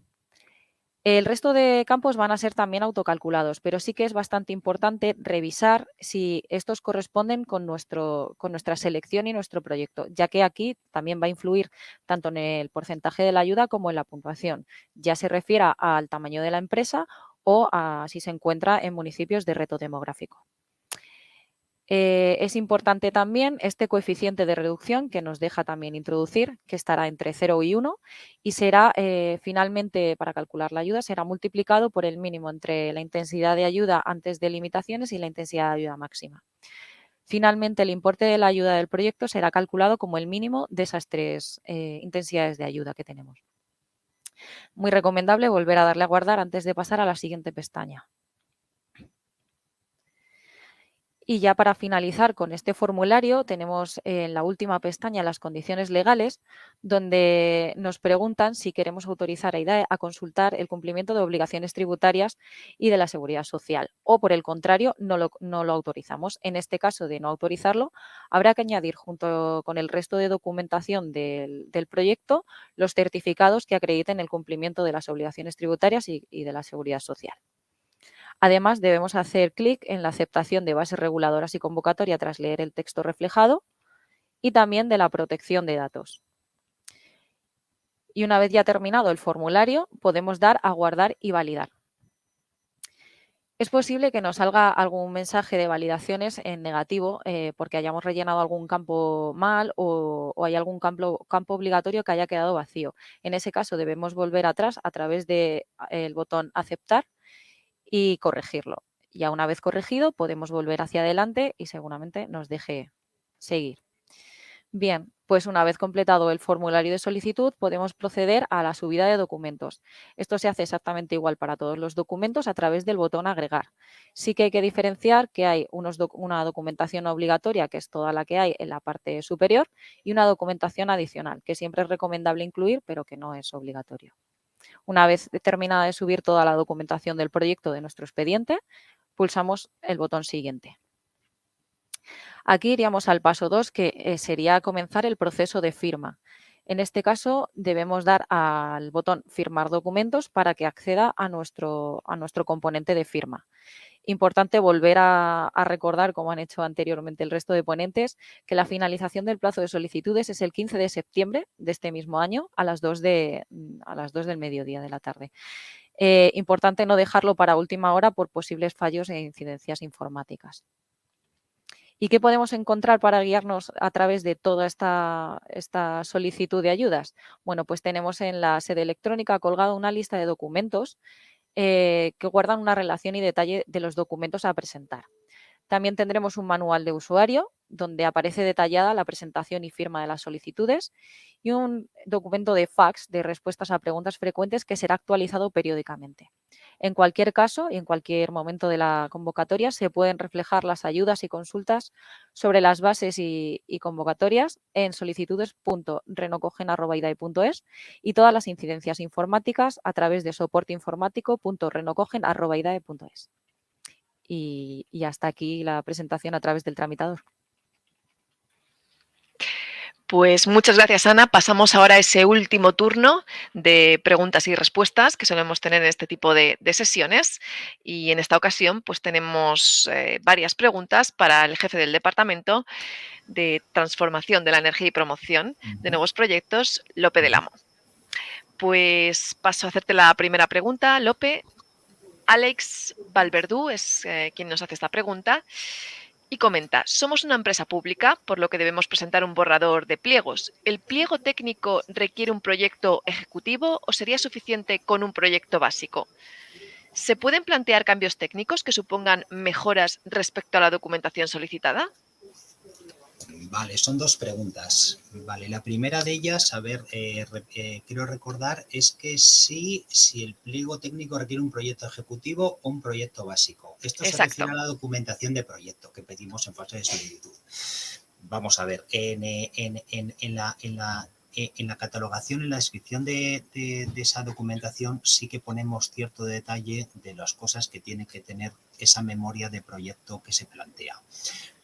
El resto de campos van a ser también autocalculados, pero sí que es bastante importante revisar si estos corresponden con nuestra selección y nuestro proyecto, ya que aquí también va a influir tanto en el porcentaje de la ayuda como en la puntuación, ya se refiera al tamaño de la empresa o a si se encuentra en municipios de reto demográfico. Es importante también este coeficiente de reducción que nos deja también introducir, que estará entre 0 y 1 y será finalmente, para calcular la ayuda, será multiplicado por el mínimo entre la intensidad de ayuda antes de limitaciones y la intensidad de ayuda máxima. Finalmente, el importe de la ayuda del proyecto será calculado como el mínimo de esas 3 intensidades de ayuda que tenemos. Muy recomendable volver a darle a guardar antes de pasar a la siguiente pestaña. Y ya para finalizar con este formulario tenemos en la última pestaña las condiciones legales, donde nos preguntan si queremos autorizar a IDAE a consultar el cumplimiento de obligaciones tributarias y de la seguridad social o por el contrario no lo autorizamos. En este caso de no autorizarlo habrá que añadir junto con el resto de documentación del proyecto los certificados que acrediten el cumplimiento de las obligaciones tributarias y de la seguridad social. Además, debemos hacer clic en la aceptación de bases reguladoras y convocatoria tras leer el texto reflejado y también de la protección de datos. Y una vez ya terminado el formulario, podemos dar a guardar y validar. Es posible que nos salga algún mensaje de validaciones en negativo porque hayamos rellenado algún campo mal o hay algún campo obligatorio que haya quedado vacío. En ese caso debemos volver atrás a través del botón aceptar y corregirlo. Ya una vez corregido podemos volver hacia adelante y seguramente nos deje seguir. Bien, pues una vez completado el formulario de solicitud podemos proceder a la subida de documentos. Esto se hace exactamente igual para todos los documentos a través del botón agregar. Sí que hay que diferenciar que hay una documentación obligatoria, que es toda la que hay en la parte superior, y una documentación adicional, que siempre es recomendable incluir, pero que no es obligatorio. Una vez terminada de subir toda la documentación del proyecto de nuestro expediente, pulsamos el botón siguiente. Aquí iríamos al paso 2, que sería comenzar el proceso de firma. En este caso, debemos dar al botón firmar documentos para que acceda a nuestro componente de firma. Importante volver a recordar, como han hecho anteriormente el resto de ponentes, que la finalización del plazo de solicitudes es el 15 de septiembre de este mismo año a las 2 del mediodía de la tarde. Importante no dejarlo para última hora por posibles fallos e incidencias informáticas. ¿Y qué podemos encontrar para guiarnos a través de toda esta solicitud de ayudas? Bueno, pues tenemos en la sede electrónica colgada una lista de documentos que guardan una relación y detalle de los documentos a presentar. También tendremos un manual de usuario donde aparece detallada la presentación y firma de las solicitudes y un documento de fax de respuestas a preguntas frecuentes que será actualizado periódicamente. En cualquier caso y en cualquier momento de la convocatoria se pueden reflejar las ayudas y consultas sobre las bases y convocatorias en solicitudes.renocogen@idae.es y todas las incidencias informáticas a través de soporteinformático.renocogen@idae.es. Y hasta aquí la presentación a través del tramitador. Pues muchas gracias, Ana. Pasamos ahora a ese último turno de preguntas y respuestas que solemos tener en este tipo de sesiones. Y en esta ocasión, pues tenemos varias preguntas para el jefe del Departamento de Transformación de la Energía y Promoción de Nuevos Proyectos, Lope del Amo. Pues paso a hacerte la primera pregunta, Lope. Alex Valverdú es quien nos hace esta pregunta y comenta: somos una empresa pública, por lo que debemos presentar un borrador de pliegos. ¿El pliego técnico requiere un proyecto ejecutivo o sería suficiente con un proyecto básico? ¿Se pueden plantear cambios técnicos que supongan mejoras respecto a la documentación solicitada? Vale, son dos preguntas. Vale, la primera de ellas, quiero recordar, es que si el pliego técnico requiere un proyecto ejecutivo o un proyecto básico. Esto se refiere a la documentación de proyecto que pedimos en fase de solicitud. Vamos a ver, en la catalogación, en la descripción de esa documentación, sí que ponemos cierto detalle de las cosas que tiene que tener esa memoria de proyecto que se plantea.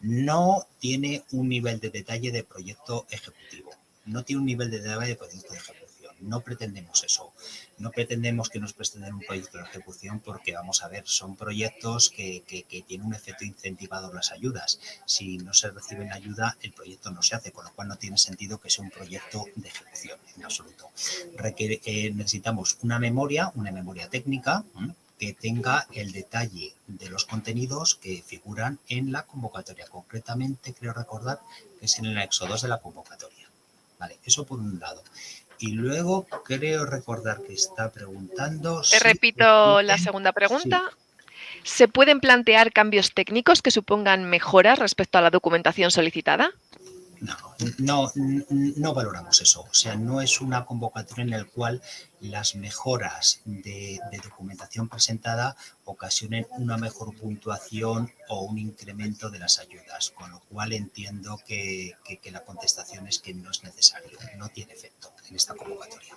No tiene un nivel de detalle de proyecto ejecutivo. No tiene un nivel de detalle de proyecto de ejecución. No pretendemos eso. No pretendemos que nos presenten un proyecto de ejecución porque, vamos a ver, son proyectos que tienen un efecto incentivador las ayudas. Si no se recibe la ayuda, el proyecto no se hace, con lo cual no tiene sentido que sea un proyecto de ejecución en absoluto. Necesitamos una memoria técnica que tenga el detalle de los contenidos que figuran en la convocatoria. Concretamente, creo recordar que es en el anexo 2 de la convocatoria. Vale, eso por un lado. Y luego creo recordar que está preguntando... Te repito la segunda pregunta. Sí. ¿Se pueden plantear cambios técnicos que supongan mejoras respecto a la documentación solicitada? No valoramos eso. O sea, no es una convocatoria en la cual las mejoras de documentación presentada ocasionen una mejor puntuación o un incremento de las ayudas, con lo cual entiendo que la contestación es que no es necesario, no tiene efecto en esta convocatoria.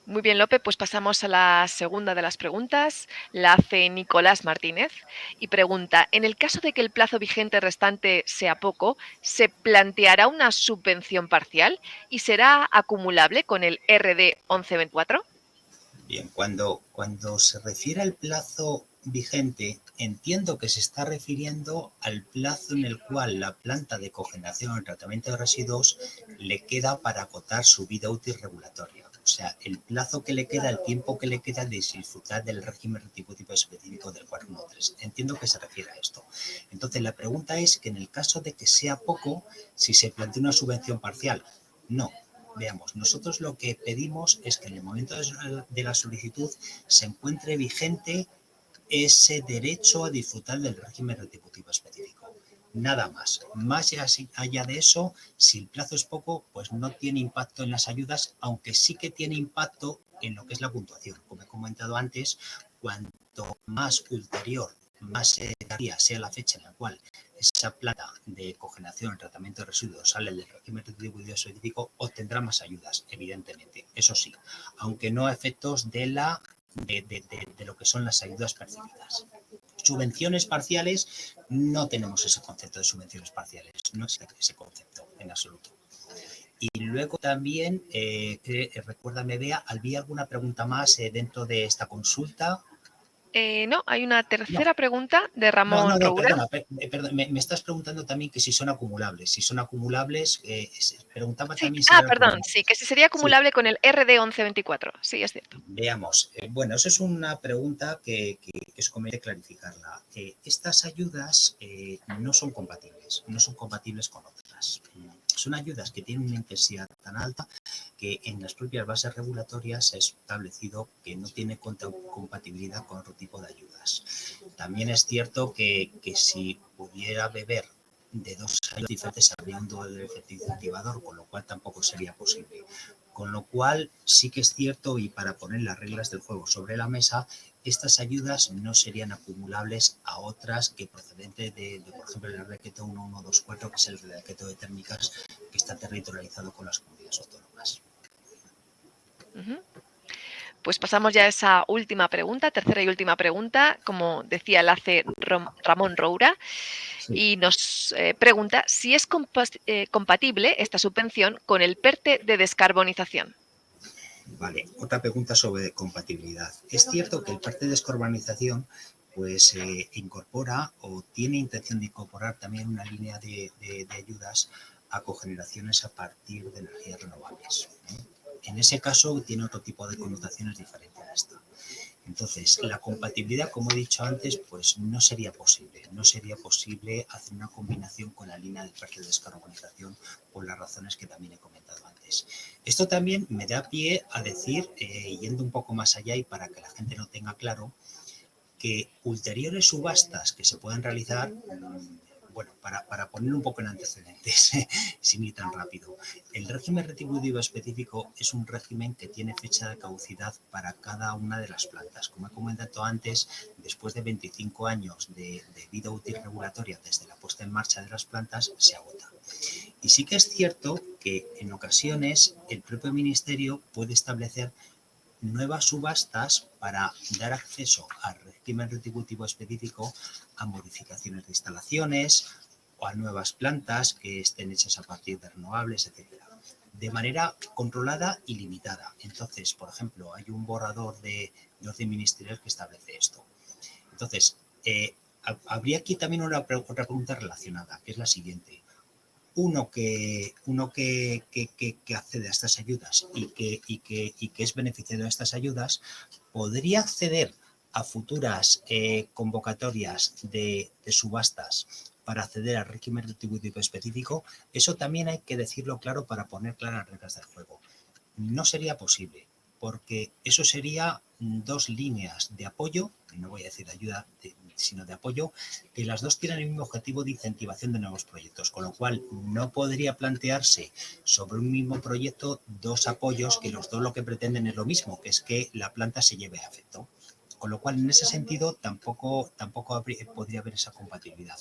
Muy bien, Lope, pues pasamos a la segunda de las preguntas. La hace Nicolás Martínez y pregunta: en el caso de que el plazo vigente restante sea poco, ¿se planteará una subvención parcial y será acumulable con el RD 1124? Bien, cuando se refiere al plazo vigente, entiendo que se está refiriendo al plazo en el cual la planta de cogeneración o tratamiento de residuos le queda para acotar su vida útil regulatoria. O sea, el plazo que le queda, el tiempo que le queda de disfrutar del régimen retributivo específico del 413. Entiendo que se refiere a esto. Entonces, la pregunta es que en el caso de que sea poco, si se plantea una subvención parcial, no. Veamos, nosotros lo que pedimos es que en el momento de la solicitud se encuentre vigente ese derecho a disfrutar del régimen retributivo específico. Nada más. Más allá de eso, si el plazo es poco, pues no tiene impacto en las ayudas, aunque sí que tiene impacto en lo que es la puntuación. Como he comentado antes, cuanto más ulterior, más tardía sea la fecha en la cual esa planta de cogeneración, tratamiento de residuos sale del régimen retributivo específico, obtendrá más ayudas, evidentemente. Eso sí, aunque no a efectos de lo que son las ayudas percibidas. Subvenciones parciales, no tenemos ese concepto de subvenciones parciales, no existe ese concepto en absoluto. Y luego también, recuérdame, Bea, ¿había alguna pregunta más dentro de esta consulta? No, hay una tercera pregunta de Ramón Roura. Perdona, me estás preguntando también que si son acumulables. Si son acumulables, preguntaba Sí. también si eran Perdón, acumulables. sí, que si sería acumulable con el RD 1124. Sí, es cierto. Veamos. Bueno, eso es una pregunta que es conveniente clarificarla. Estas ayudas no son compatibles con otras. Son ayudas que tienen una intensidad tan alta que en las propias bases regulatorias se ha establecido que no tiene compatibilidad con otro tipo de ayudas. También es cierto que si pudiera beber de dos ayudas diferentes habría un doble efecto incentivador, con lo cual tampoco sería posible. Con lo cual sí que es cierto, y para poner las reglas del juego sobre la mesa, estas ayudas no serían acumulables a otras que procedente de por ejemplo, el decreto 1124, que es el decreto de térmicas que está territorializado con las comunidades autónomas. Pues pasamos ya a esa última pregunta, tercera y última pregunta, como decía, la hace Ramón Roura, sí. Y nos pregunta si es compatible esta subvención con el PERTE de descarbonización. Vale, otra pregunta sobre compatibilidad. Es cierto que el PERTE de descarbonización pues incorpora o tiene intención de incorporar también una línea de ayudas a cogeneraciones a partir de energías renovables. En ese caso tiene otro tipo de connotaciones diferentes a esta. Entonces, la compatibilidad, como he dicho antes, pues no sería posible. No sería posible hacer una combinación con la línea del PERTE de descarbonización por las razones que también he comentado antes. Esto también me da pie a decir, yendo un poco más allá y para que la gente lo tenga claro, que ulteriores subastas que se puedan realizar, bueno, para poner un poco en antecedentes, sin ir tan rápido, el régimen retributivo específico es un régimen que tiene fecha de caducidad para cada una de las plantas. Como he comentado antes, después de 25 años de vida útil regulatoria desde la puesta en marcha de las plantas, se agota. Y sí que es cierto que en ocasiones el propio Ministerio puede establecer nuevas subastas para dar acceso al régimen retributivo específico a modificaciones de instalaciones o a nuevas plantas que estén hechas a partir de renovables, etcétera, de manera controlada y limitada. Entonces, por ejemplo, hay un borrador de orden ministerial que establece esto. Entonces, habría aquí también otra pregunta relacionada, que es la siguiente. Uno que accede a estas ayudas y que es beneficiario de estas ayudas, ¿podría acceder a futuras convocatorias de subastas para acceder al régimen retributivo específico? Eso también hay que decirlo claro para poner claras reglas del juego. No sería posible, porque eso sería dos líneas de apoyo, no voy a decir de ayuda, sino de apoyo, que las dos tienen el mismo objetivo de incentivación de nuevos proyectos, con lo cual no podría plantearse sobre un mismo proyecto dos apoyos que los dos lo que pretenden es lo mismo, que es que la planta se lleve a efecto. Con lo cual, en ese sentido, tampoco podría haber esa compatibilidad.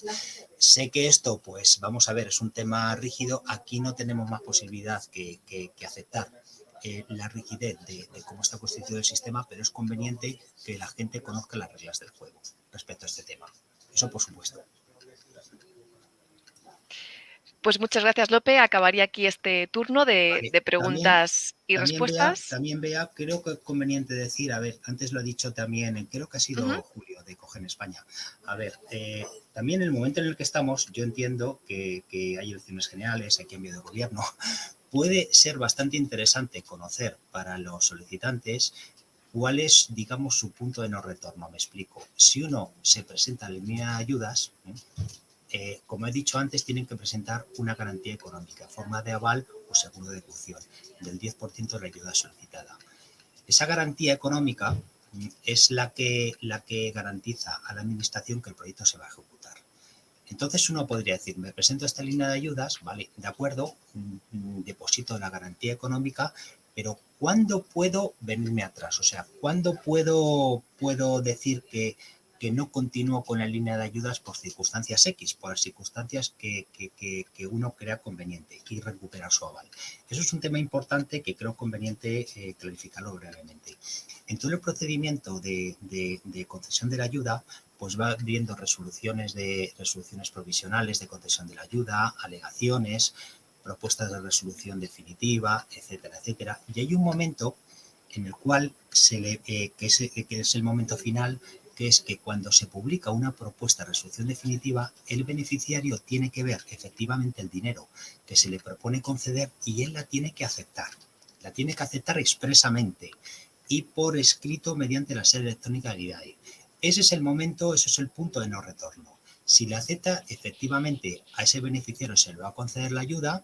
Sé que esto, pues, vamos a ver, es un tema rígido. Aquí no tenemos más posibilidad que aceptar la rigidez de cómo está constituido el sistema, pero es conveniente que la gente conozca las reglas del juego respecto a este tema. Eso por supuesto. Pues muchas gracias, Lope. Acabaría aquí este turno de preguntas y respuestas. También, Bea, creo que es conveniente decir, a ver, antes lo ha dicho también, creo que ha sido Julio de Cogen España. A ver, también en el momento en el que estamos, yo entiendo que hay elecciones generales, hay cambio de gobierno, puede ser bastante interesante conocer para los solicitantes cuál es, digamos, su punto de no retorno. Me explico. Si uno se presenta a la línea de ayudas, como he dicho antes, tienen que presentar una garantía económica en forma de aval o seguro de ejecución del 10% de la ayuda solicitada. Esa garantía económica es la que garantiza a la administración que el proyecto se va a ejecutar. Entonces uno podría decir, me presento a esta línea de ayudas, vale, de acuerdo, deposito la garantía económica, pero ¿cuándo puedo venirme atrás? O sea, ¿cuándo puedo decir que no continúo con la línea de ayudas por circunstancias X, por las circunstancias que uno crea conveniente y recuperar su aval? Eso es un tema importante que creo conveniente clarificarlo brevemente. En todo el procedimiento de concesión de la ayuda, pues va viendo resoluciones provisionales de concesión de la ayuda, alegaciones, propuestas de resolución definitiva, etcétera, etcétera. Y hay un momento en el cual que es el momento final, que es que cuando se publica una propuesta de resolución definitiva, el beneficiario tiene que ver efectivamente el dinero que se le propone conceder y él la tiene que aceptar. La tiene que aceptar expresamente y por escrito mediante la sede electrónica de IDAE. Ese es el momento, ese es el punto de no retorno. Si le acepta, efectivamente a ese beneficiario se le va a conceder la ayuda,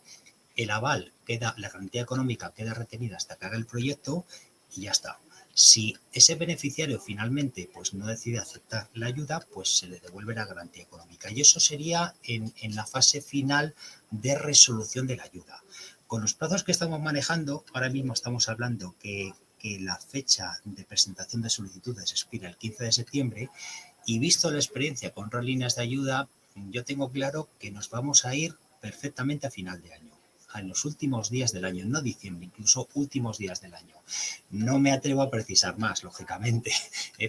el aval queda, la garantía económica queda retenida hasta que haga el proyecto y ya está. Si ese beneficiario finalmente pues no decide aceptar la ayuda, pues se le devuelve la garantía económica. Y eso sería en la fase final de resolución de la ayuda. Con los plazos que estamos manejando, ahora mismo estamos hablando que la fecha de presentación de solicitudes expira el 15 de septiembre y visto la experiencia con otras líneas de ayuda, yo tengo claro que nos vamos a ir perfectamente a final de año, en los últimos días del año, no diciembre, incluso últimos días del año. No me atrevo a precisar más, lógicamente,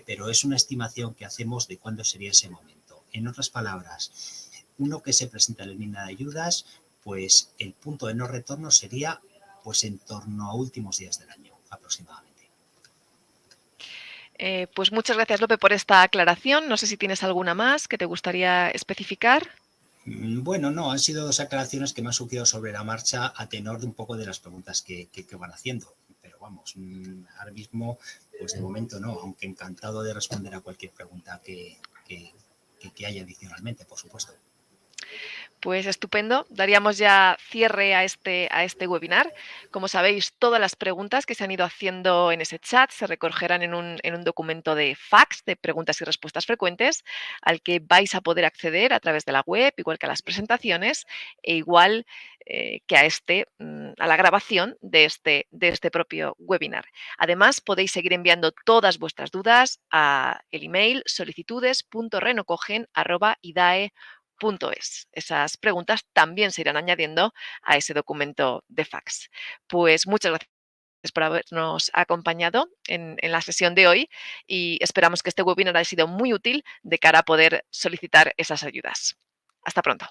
pero es una estimación que hacemos de cuándo sería ese momento. En otras palabras, uno que se presenta en la línea de ayudas, pues el punto de no retorno sería pues en torno a últimos días del año, aproximadamente. Pues muchas gracias, Lope, por esta aclaración. No sé si tienes alguna más que te gustaría especificar. Bueno, no, han sido dos aclaraciones que me han surgido sobre la marcha a tenor de un poco de las preguntas que van haciendo. Pero vamos, ahora mismo, pues de momento no, aunque encantado de responder a cualquier pregunta que haya adicionalmente, por supuesto. Pues estupendo, daríamos ya cierre a este webinar. Como sabéis, todas las preguntas que se han ido haciendo en ese chat se recogerán en un documento de fax de preguntas y respuestas frecuentes al que vais a poder acceder a través de la web, igual que a las presentaciones e igual que a la grabación de este propio webinar. Además, podéis seguir enviando todas vuestras dudas a el email solicitudes.renocogen@idae.es. Esas preguntas también se irán añadiendo a ese documento de fax. Pues muchas gracias por habernos acompañado en la sesión de hoy y esperamos que este webinar haya sido muy útil de cara a poder solicitar esas ayudas. Hasta pronto.